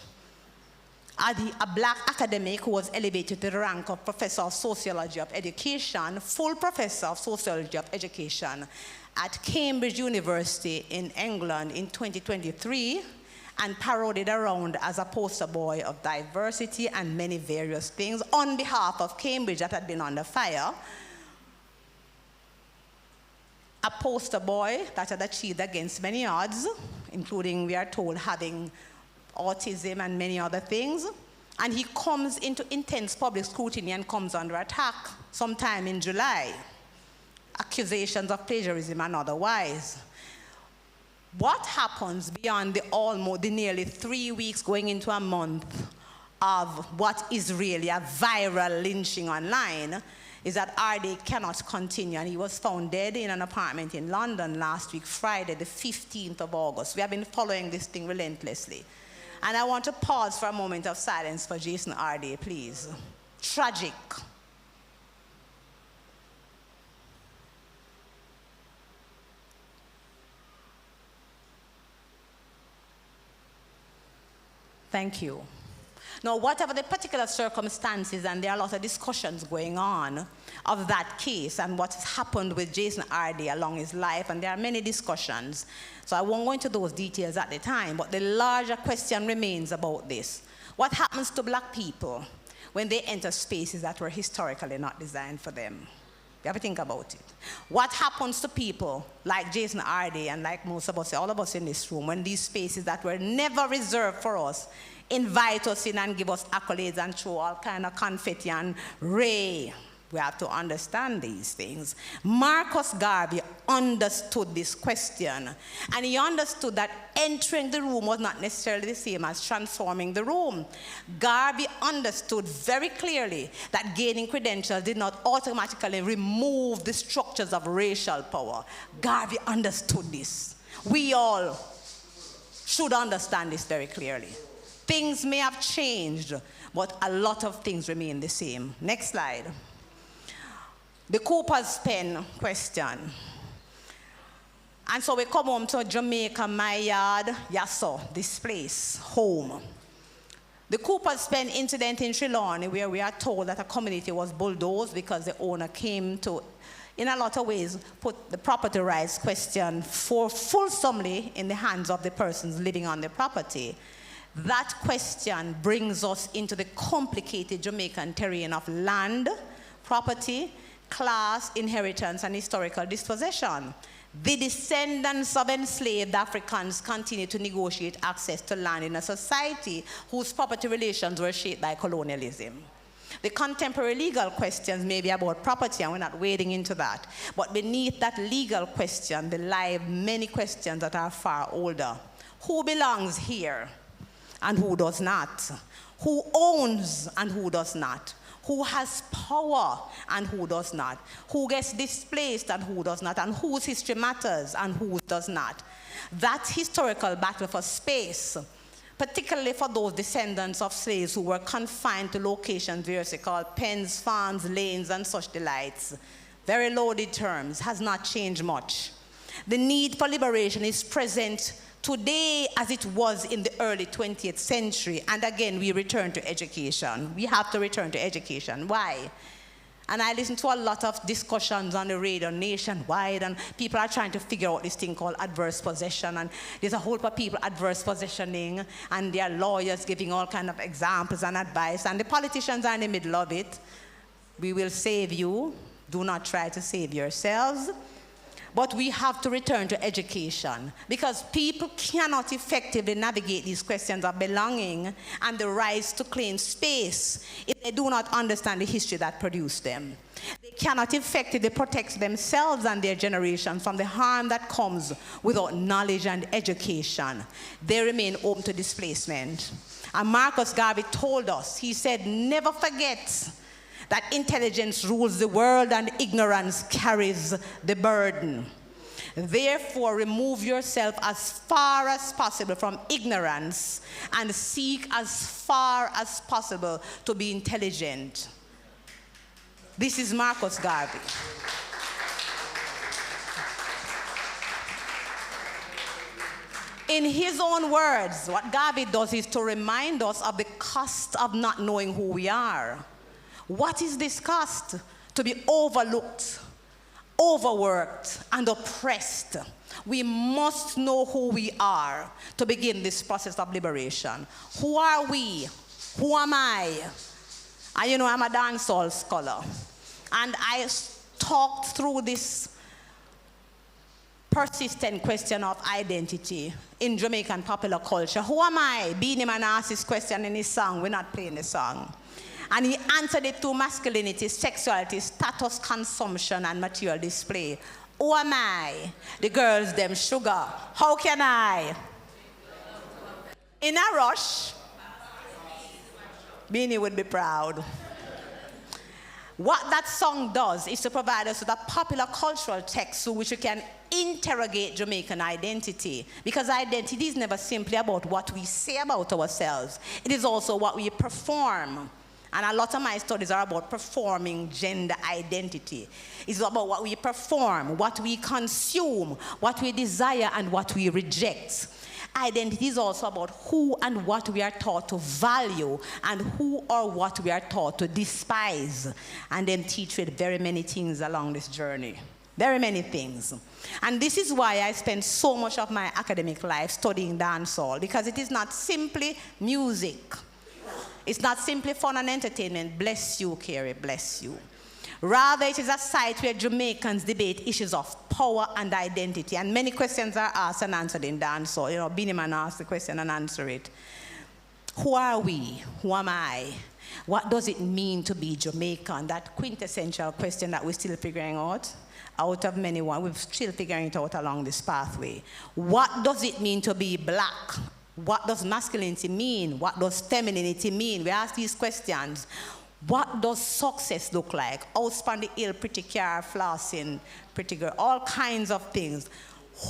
A black academic who was elevated to the rank of Professor of Sociology of Education, full Professor of Sociology of Education at Cambridge University in England in 2023, and parodied around as a poster boy of diversity and many various things on behalf of Cambridge that had been under fire. A poster boy that had achieved against many odds, including, we are told, having autism and many other things. And he comes into intense public scrutiny and comes under attack sometime in July. Accusations of plagiarism and otherwise. What happens beyond the nearly 3 weeks going into a month of what is really a viral lynching online is that RD cannot continue, and he was found dead in an apartment in London last week, Friday, the 15th of August. We have been following this thing relentlessly. And I want to pause for a moment of silence for Jason RD, please. Tragic. Thank you. Now, whatever the particular circumstances, and there are a lot of discussions going on of that case and what has happened with Jason RD along his life, and there are many discussions. So I won't go into those details at the time, but the larger question remains about this. What happens to black people when they enter spaces that were historically not designed for them? You have to think about it. What happens to people like Jason RD and like most of us, all of us in this room, when these spaces that were never reserved for us invite us in and give us accolades and throw all kind of confetti and ray? We have to understand these things. Marcus Garvey understood this question, and he understood that entering the room was not necessarily the same as transforming the room. Garvey understood very clearly that gaining credentials did not automatically remove the structures of racial power. Garvey understood this. We all should understand this very clearly. Things may have changed, but a lot of things remain the same. Next slide. The Cooper's pen question. And so we come home to Jamaica, my yard, Yasso, this place, home. The Cooper's pen incident in Trelawney, where we are told that a community was bulldozed because the owner came to, in a lot of ways, put the property rights question for fulsomely in the hands of the persons living on the property. That question brings us into the complicated Jamaican terrain of land, property, class, inheritance, and historical dispossession. The descendants of enslaved Africans continue to negotiate access to land in a society whose property relations were shaped by colonialism. The contemporary legal questions may be about property, and we're not wading into that. But beneath that legal question, there lie many questions that are far older. Who belongs here and who does not? Who owns and who does not? Who has power and who does not? Who gets displaced and who does not? And whose history matters and who does not? That historical battle for space, particularly for those descendants of slaves who were confined to locations variously called pens, farms, lanes, and such delights, very loaded terms, has not changed much. The need for liberation is present today as it was in the early 20th century. And again, we return to education. We have to return to education. Why? And I listen to a lot of discussions on the radio nationwide, and people are trying to figure out this thing called adverse possession. And there's a whole lot of people adverse possessioning, and there are lawyers giving all kinds of examples and advice, and the politicians are in the middle of it. We will save you. Do not try to save yourselves. But we have to return to education, because people cannot effectively navigate these questions of belonging and the rights to claim space if they do not understand the history that produced them. They cannot effectively protect themselves and their generation from the harm that comes without knowledge and education. They remain open to displacement. And Marcus Garvey told us, he said, never forget that intelligence rules the world and ignorance carries the burden. Therefore, remove yourself as far as possible from ignorance and seek as far as possible to be intelligent. This is Marcus Garvey. In his own words, what Garvey does is to remind us of the cost of not knowing who we are. What is this cost? To be overlooked, overworked, and oppressed. We must know who we are to begin this process of liberation. Who are we? Who am I? And you know, I'm a dancehall scholar. And I talked through this persistent question of identity in Jamaican popular culture. Who am I? Beanie Man asked this question in his song. We're not playing the song. And he answered it through masculinity, sexuality, status, consumption, and material display. Who am I? The girls, them sugar. How can I? In a rush, Beanie would be proud. What that song does is to provide us with a popular cultural text through which we can interrogate Jamaican identity. Because identity is never simply about what we say about ourselves. It is also what we perform. And a lot of my studies are about performing gender identity. It's about what we perform, what we consume, what we desire, and what we reject. Identity is also about who and what we are taught to value and who or what we are taught to despise. And then teach with very many things along this journey. Very many things. And this is why I spend so much of my academic life studying dancehall, because it is not simply music. It's not simply fun and entertainment. Bless you, Carrie, bless you. Rather, it is a site where Jamaicans debate issues of power and identity. And many questions are asked and answered in dancehall. You know, Beanie Man asked the question and answer it. Who are we? Who am I? What does it mean to be Jamaican? That quintessential question that we're still figuring out of many one. We're still figuring it out along this pathway. What does it mean to be black? What does masculinity mean? What does femininity mean? We ask these questions. What does success look like? Outspan the hill, pretty car, flossing, pretty girl, all kinds of things.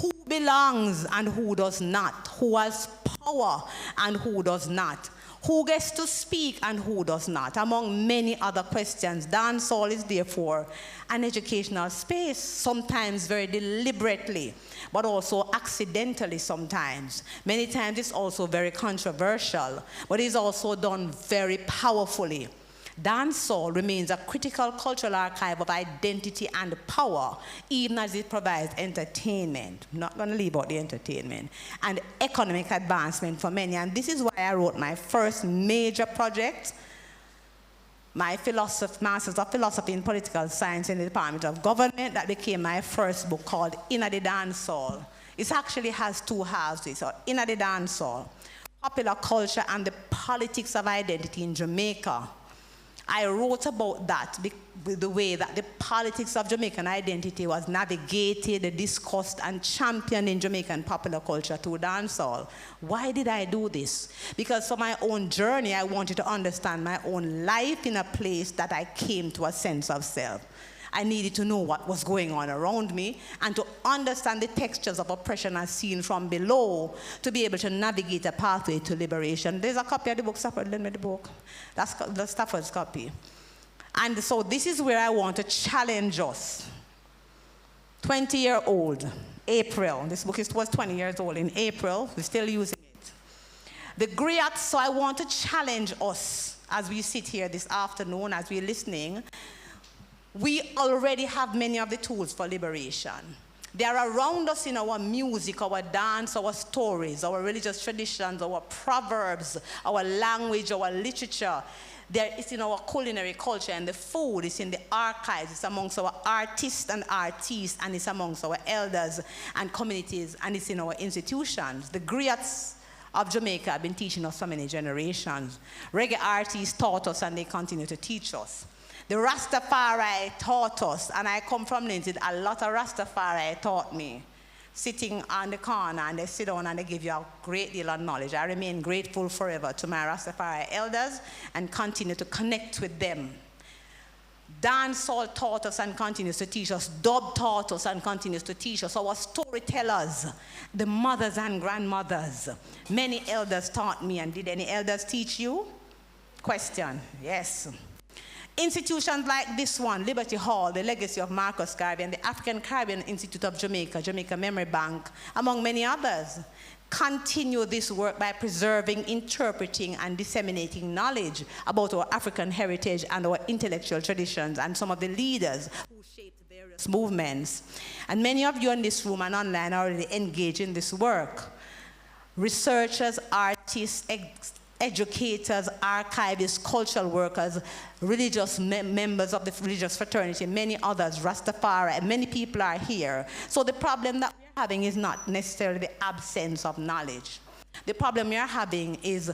Who belongs and who does not? Who has power and who does not? Who gets to speak and who does not? Among many other questions, dancehall is therefore an educational space, sometimes very deliberately, but also accidentally sometimes. Many times it's also very controversial, but it's also done very powerfully. Dancehall remains a critical cultural archive of identity and power, even as it provides entertainment. I'm not going to leave out the entertainment. And economic advancement for many. And this is why I wrote my first major project, my Masters of Philosophy in Political Science in the Department of Government. That became my first book called Inna the Dancehall. It actually has two halves to it. So Inna the Dancehall, popular culture and the politics of identity in Jamaica. I wrote about that, the way that the politics of Jamaican identity was navigated, discussed, and championed in Jamaican popular culture through dancehall. Why did I do this? Because for my own journey, I wanted to understand my own life in a place that I came to a sense of self. I needed to know what was going on around me and to understand the textures of oppression as seen from below to be able to navigate a pathway to liberation. There's a copy of the book, Stafford, lend me the book. That's the Stafford's copy. And so this is where I want to challenge us. 20-year-old, April. This book was 20 years old in April. We're still using it. The griot, so I want to challenge us as we sit here this afternoon, as we're listening. We already have many of the tools for liberation. They are around us in our music, our dance, our stories, our religious traditions, our proverbs, our language, our literature. It's in our culinary culture and the food. It's in the archives. It's amongst our artists, and it's amongst our elders and communities, and it's in our institutions. The griots of Jamaica have been teaching us for many generations. Reggae artists taught us, and they continue to teach us. The Rastafari taught us, and I come from Lindsay, a lot of Rastafari taught me. Sitting on the corner, and they sit down and they give you a great deal of knowledge. I remain grateful forever to my Rastafari elders and continue to connect with them. Dancehall taught us and continues to teach us. Dub taught us and continues to teach us. Our storytellers, the mothers and grandmothers. Many elders taught me, and did any elders teach you? Question, yes. Institutions like this one, Liberty Hall, the legacy of Marcus Garvey, and the African Caribbean Institute of Jamaica, Jamaica Memory Bank, among many others, continue this work by preserving, interpreting, and disseminating knowledge about our African heritage and our intellectual traditions and some of the leaders who shaped various various movements. And many of you in this room and online are already engaged in this work. Researchers, artists, educators, archivists, cultural workers, religious members of the religious fraternity, many others, Rastafari, many people are here. So the problem that we're having is not necessarily the absence of knowledge. The problem we're having is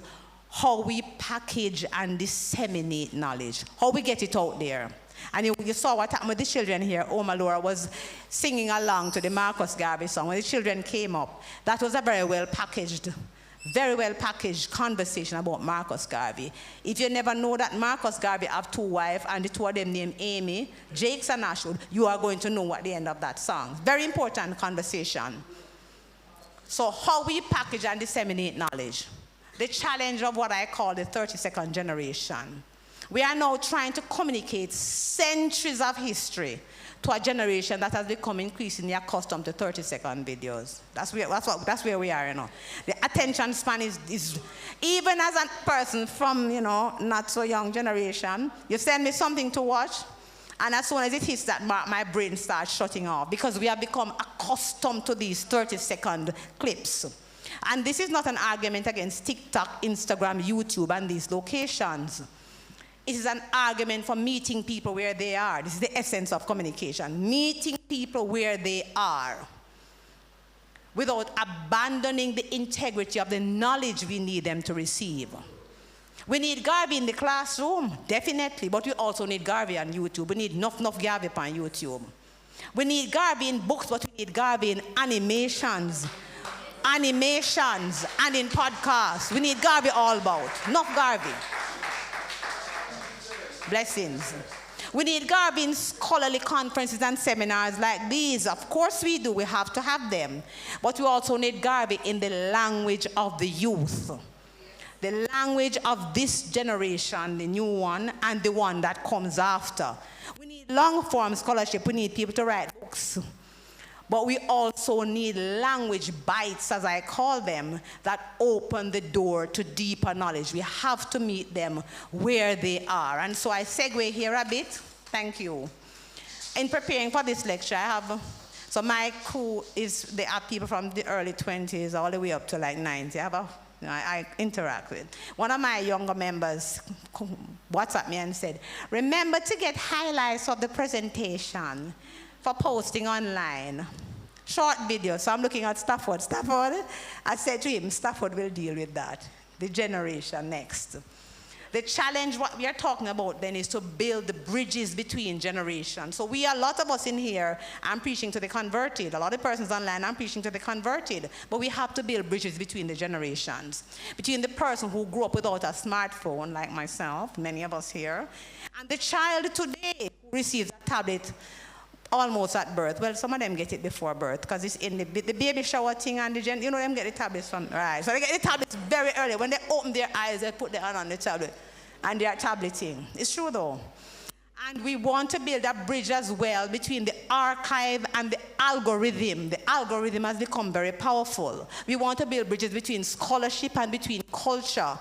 how we package and disseminate knowledge, how we get it out there. And you saw what happened with the children here. Oma Laura was singing along to the Marcus Garvey song. When the children came up, that was a very well packaged conversation about Marcus Garvey. If you never know that Marcus Garvey have two wives and the two of them named Amy, Jakes and Ashwood, you are going to know at the end of that song. Very important conversation. So how we package and disseminate knowledge. The challenge of what I call the 32nd generation. We are now trying to communicate centuries of history to a generation that has become increasingly accustomed to 30-second videos. That's where we are, you know. The attention span is even as a person from, you know, not so young generation, you send me something to watch, and as soon as it hits that mark, my brain starts shutting off because we have become accustomed to these 30-second clips. And this is not an argument against TikTok, Instagram, YouTube, and these locations. It is an argument for meeting people where they are. This is the essence of communication. Meeting people where they are without abandoning the integrity of the knowledge we need them to receive. We need Garvey in the classroom, definitely, but we also need Garvey on YouTube. We need enough Garvey on YouTube. We need Garvey in books, but we need Garvey in animations and in podcasts. We need Garvey all about. Enough Garvey. Blessings. We need Garvey in scholarly conferences and seminars like these. Of course we do. We have to have them. But we also need Garvey in the language of the youth. The language of this generation, the new one, and the one that comes after. We need long-form scholarship. We need people to write books. But we also need language bites, as I call them, that open the door to deeper knowledge. We have to meet them where they are. And so I segue here a bit. Thank you. In preparing for this lecture, so my crew they are people from the early 20s all the way up to like 90. I interact with. One of my younger members WhatsApped me and said, remember to get highlights of the presentation for posting online. Short video. So I'm looking at Stafford. I said to him, Stafford will deal with that. The generation next. The challenge, what we are talking about then, is to build the bridges between generations. So a lot of us in here, I'm preaching to the converted. A lot of persons online, I'm preaching to the converted. But we have to build bridges between the generations. Between the person who grew up without a smartphone, like myself, many of us here, and the child today who receives a tablet almost at birth. Well, some of them get it before birth because it's in the baby shower thing and you know them get the tablets from, right. So they get the tablets very early. When they open their eyes, they put their hand on the tablet and they are tableting. It's true though. And we want to build a bridge as well between the archive and the algorithm. The algorithm has become very powerful. We want to build bridges between scholarship and between culture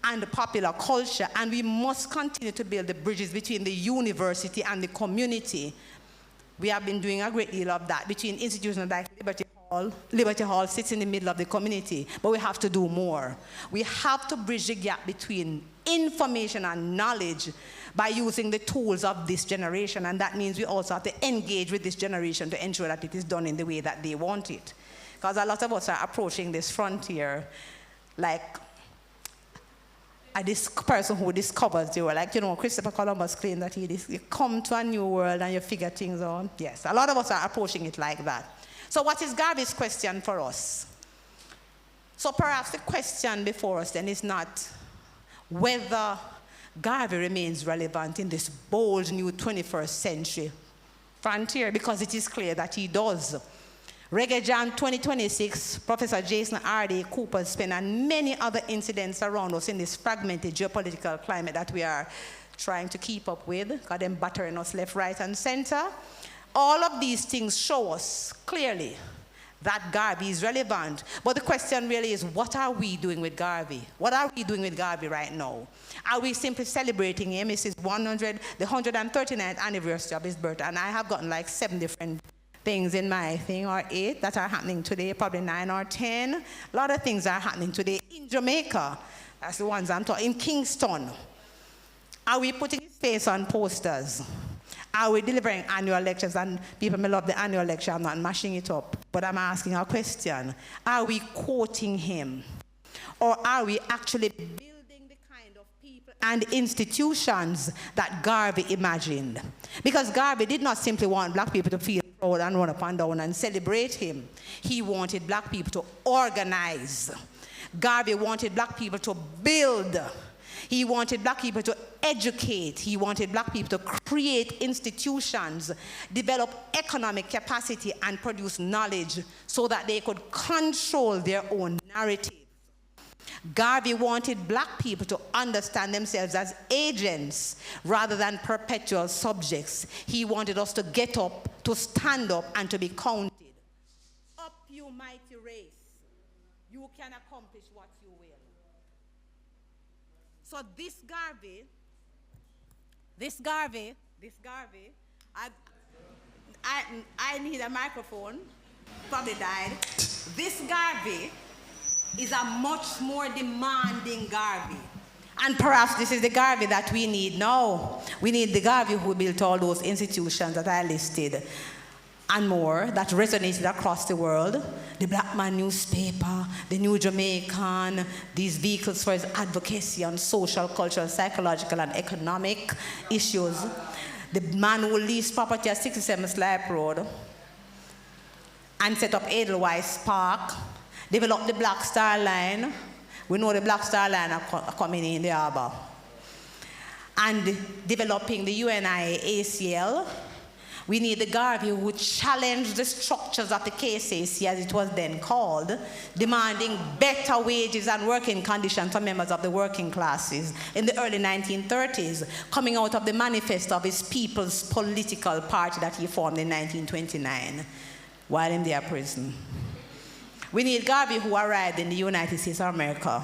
and the popular culture. And we must continue to build the bridges between the university and the community. We have been doing a great deal of that between institutions like Liberty Hall. Liberty Hall sits in the middle of the community, but we have to do more. We have to bridge the gap between information and knowledge by using the tools of this generation, and that means we also have to engage with this generation to ensure that it is done in the way that they want it. Because a lot of us are approaching this frontier like this person who discovers the world. Like, you know, Christopher Columbus claimed that you come to a new world and you figure things out. Yes, a lot of us are approaching it like that. So what is Garvey's question for us? So perhaps the question before us then is not whether Garvey remains relevant in this bold new 21st century frontier, because it is clear that he does. Reggae Jam 2026, Professor Jason R.D. Cooper Spin, and many other incidents around us in this fragmented geopolitical climate that we are trying to keep up with, got them battering us left, right, and center. All of these things show us clearly that Garvey is relevant. But the question really is, what are we doing with Garvey? What are we doing with Garvey right now? Are we simply celebrating him? It's the 139th anniversary of his birth, and I have gotten like 7 different things in my thing, or 8 that are happening today, probably 9 or 10. A lot of things are happening today in Jamaica. That's the ones I'm talking. In Kingston. Are we putting his face on posters? Are we delivering annual lectures? And people may love the annual lecture. I'm not mashing it up. But I'm asking a question. Are we quoting him? Or are we actually building the kind of people and institutions that Garvey imagined? Because Garvey did not simply want black people to feel proud and run up and down and celebrate him. He wanted black people to organize. Garvey wanted black people to build. He wanted black people to educate. He wanted black people to create institutions, develop economic capacity, and produce knowledge so that they could control their own narrative. Garvey wanted black people to understand themselves as agents rather than perpetual subjects. He wanted us to get up, to stand up, and to be counted. Up, you mighty race. You can accomplish what you will. So this Garvey, I need a microphone, probably died. This Garvey is a much more demanding Garvey. And perhaps this is the Garvey that we need now. We need the Garvey who built all those institutions that I listed and more that resonated across the world. The Black Man newspaper, the New Jamaican, these vehicles for his advocacy on social, cultural, psychological, and economic issues. The man who leased property at 67 Slipe Road and set up Edelweiss Park, developed the Black Star Line. We know the Black Star Line are coming in the harbor. And developing the UNI ACL. We need the Garvey who challenged the structures of the KCC, as it was then called, demanding better wages and working conditions for members of the working classes in the early 1930s, coming out of the manifesto of his People's Political Party that he formed in 1929 while in their prison. We need Garvey who arrived in the United States of America.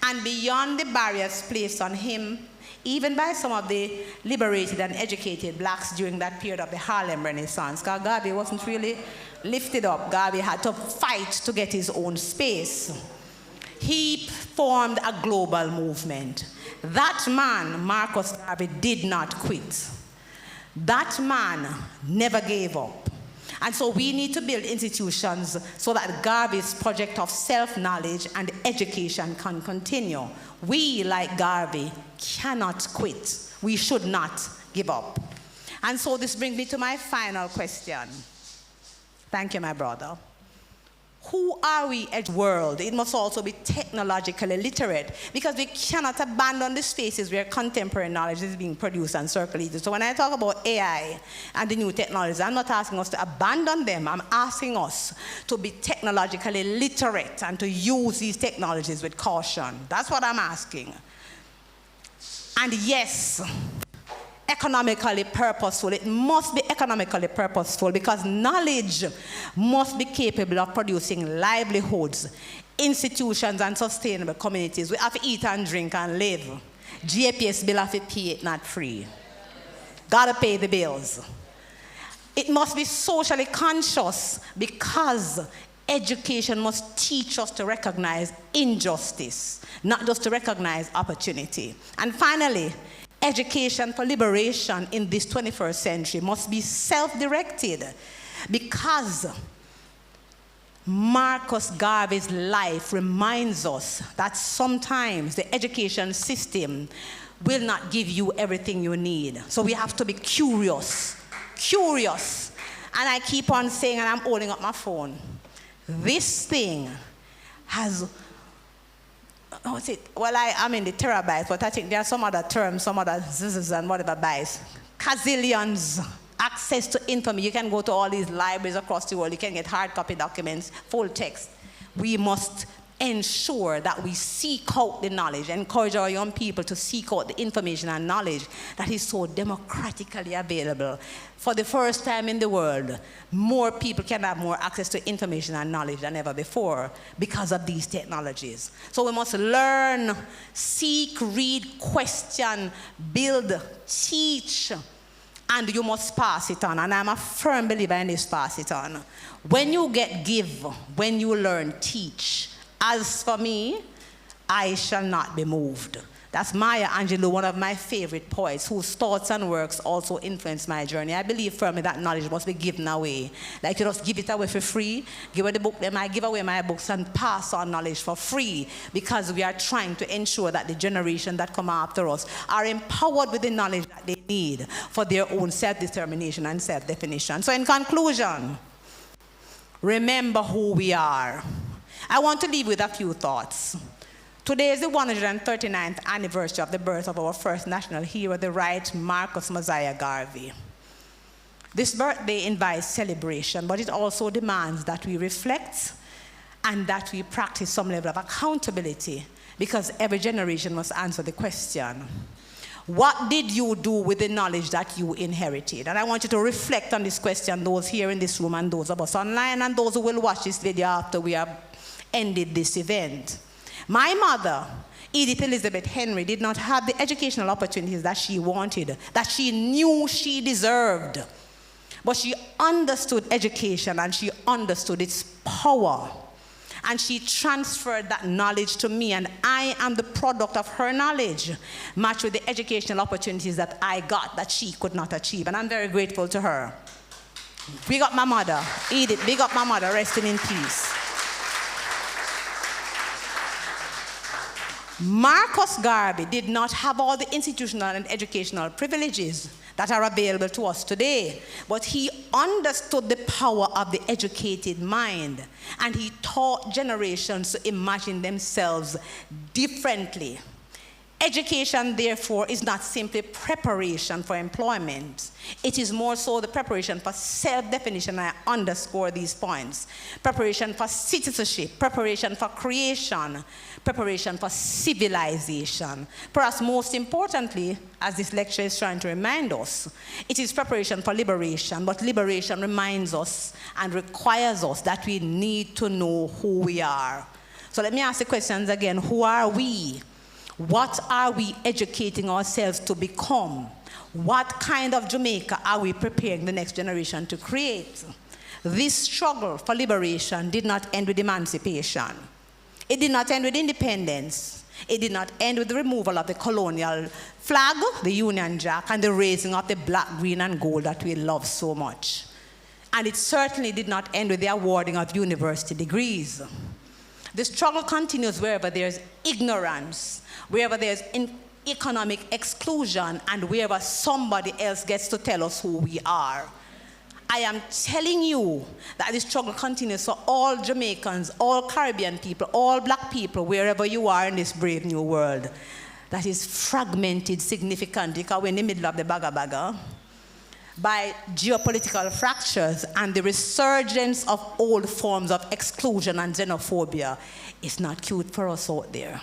And beyond the barriers placed on him, even by some of the liberated and educated blacks during that period of the Harlem Renaissance, because Garvey wasn't really lifted up. Garvey had to fight to get his own space. He formed a global movement. That man, Marcus Garvey, did not quit. That man never gave up. And so we need to build institutions so that Garvey's project of self-knowledge and education can continue. We, like Garvey, cannot quit. We should not give up. And so this brings me to my final question. Thank you, my brother. Who are we as a world? It must also be technologically literate, because we cannot abandon the spaces where contemporary knowledge is being produced and circulated. So when I talk about AI and the new technologies, I'm not asking us to abandon them. I'm asking us to be technologically literate and to use these technologies with caution. That's what I'm asking. And yes, economically purposeful. It must be economically purposeful because knowledge must be capable of producing livelihoods, institutions, and sustainable communities. We have to eat and drink and live. GAPS bill have to pay it, not free. Gotta pay the bills. It must be socially conscious because education must teach us to recognize injustice, not just to recognize opportunity. And finally, education for liberation in this 21st century must be self-directed because Marcus Garvey's life reminds us that sometimes the education system will not give you everything you need. So we have to be curious. And I keep on saying, and I'm holding up my phone, this thing has, what's it? Well, I'm in the terabytes, but I think there are some other terms, some other zzz and whatever bytes. Gazillions access to information. You can go to all these libraries across the world. You can get hard copy documents, full text. We must ensure that we seek out the knowledge, encourage our young people to seek out the information and knowledge that is so democratically available. For the first time in the world, more people can have more access to information and knowledge than ever before because of these technologies. So we must learn, seek, read, question, build, teach, and you must pass it on. And I'm a firm believer in this pass it on. When you give, when you learn, teach. As for me, I shall not be moved. That's Maya Angelou, one of my favorite poets, whose thoughts and works also influenced my journey. I believe firmly that knowledge must be given away. Like you just give it away for free. Give away the book, then I give away my books and pass on knowledge for free, because we are trying to ensure that the generation that come after us are empowered with the knowledge that they need for their own self-determination and self-definition. So in conclusion, remember who we are. I want to leave with a few thoughts. Today is the 139th anniversary of the birth of our first national hero, the right Marcus Mosiah Garvey. This birthday invites celebration, but it also demands that we reflect and that we practice some level of accountability, because every generation must answer the question, what did you do with the knowledge that you inherited? And I want you to reflect on this question, those here in this room and those of us online and those who will watch this video after we have ended this event. My mother, Edith Elizabeth Henry, did not have the educational opportunities that she wanted, that she knew she deserved. But she understood education and she understood its power. And she transferred that knowledge to me, and I am the product of her knowledge, matched with the educational opportunities that I got that she could not achieve. And I'm very grateful to her. Big up my mother, Edith, big up my mother, resting in peace. Marcus Garvey did not have all the institutional and educational privileges that are available to us today, but he understood the power of the educated mind, and he taught generations to imagine themselves differently. Education, therefore, is not simply preparation for employment. It is more so the preparation for self-definition. I underscore these points. Preparation for citizenship, preparation for creation, preparation for civilization. Perhaps most importantly, as this lecture is trying to remind us, it is preparation for liberation, but liberation reminds us and requires us that we need to know who we are. So let me ask the questions again. Who are we? What are we educating ourselves to become? What kind of Jamaica are we preparing the next generation to create? This struggle for liberation did not end with emancipation. It did not end with independence. It did not end with the removal of the colonial flag, the Union Jack, and the raising of the black, green, and gold that we love so much. And it certainly did not end with the awarding of university degrees. The struggle continues wherever there's ignorance, wherever there's economic exclusion, and wherever somebody else gets to tell us who we are. I am telling you that the struggle continues for all Jamaicans, all Caribbean people, all black people, wherever you are in this brave new world that is fragmented significantly, because we're in the middle of the baga by geopolitical fractures and the resurgence of old forms of exclusion and xenophobia. It's not cute for us out there.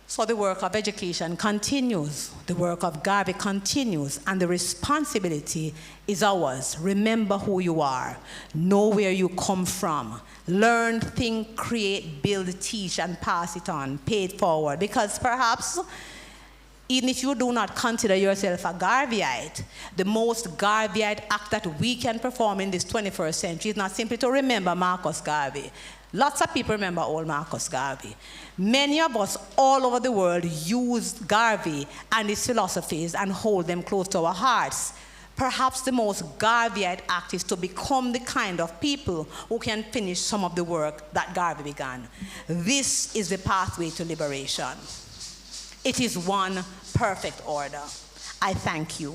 So the work of education continues, the work of Garvey continues, and the responsibility is ours. Remember who you are, know where you come from, learn, think, create, build, teach, and pass it on, pay it forward. Because perhaps, even if you do not consider yourself a Garveyite, the most Garveyite act that we can perform in this 21st century is not simply to remember Marcus Garvey. Lots of people remember old Marcus Garvey. Many of us all over the world use Garvey and his philosophies and hold them close to our hearts. Perhaps the most Garveyite act is to become the kind of people who can finish some of the work that Garvey began. This is the pathway to liberation. It is one perfect order. I thank you.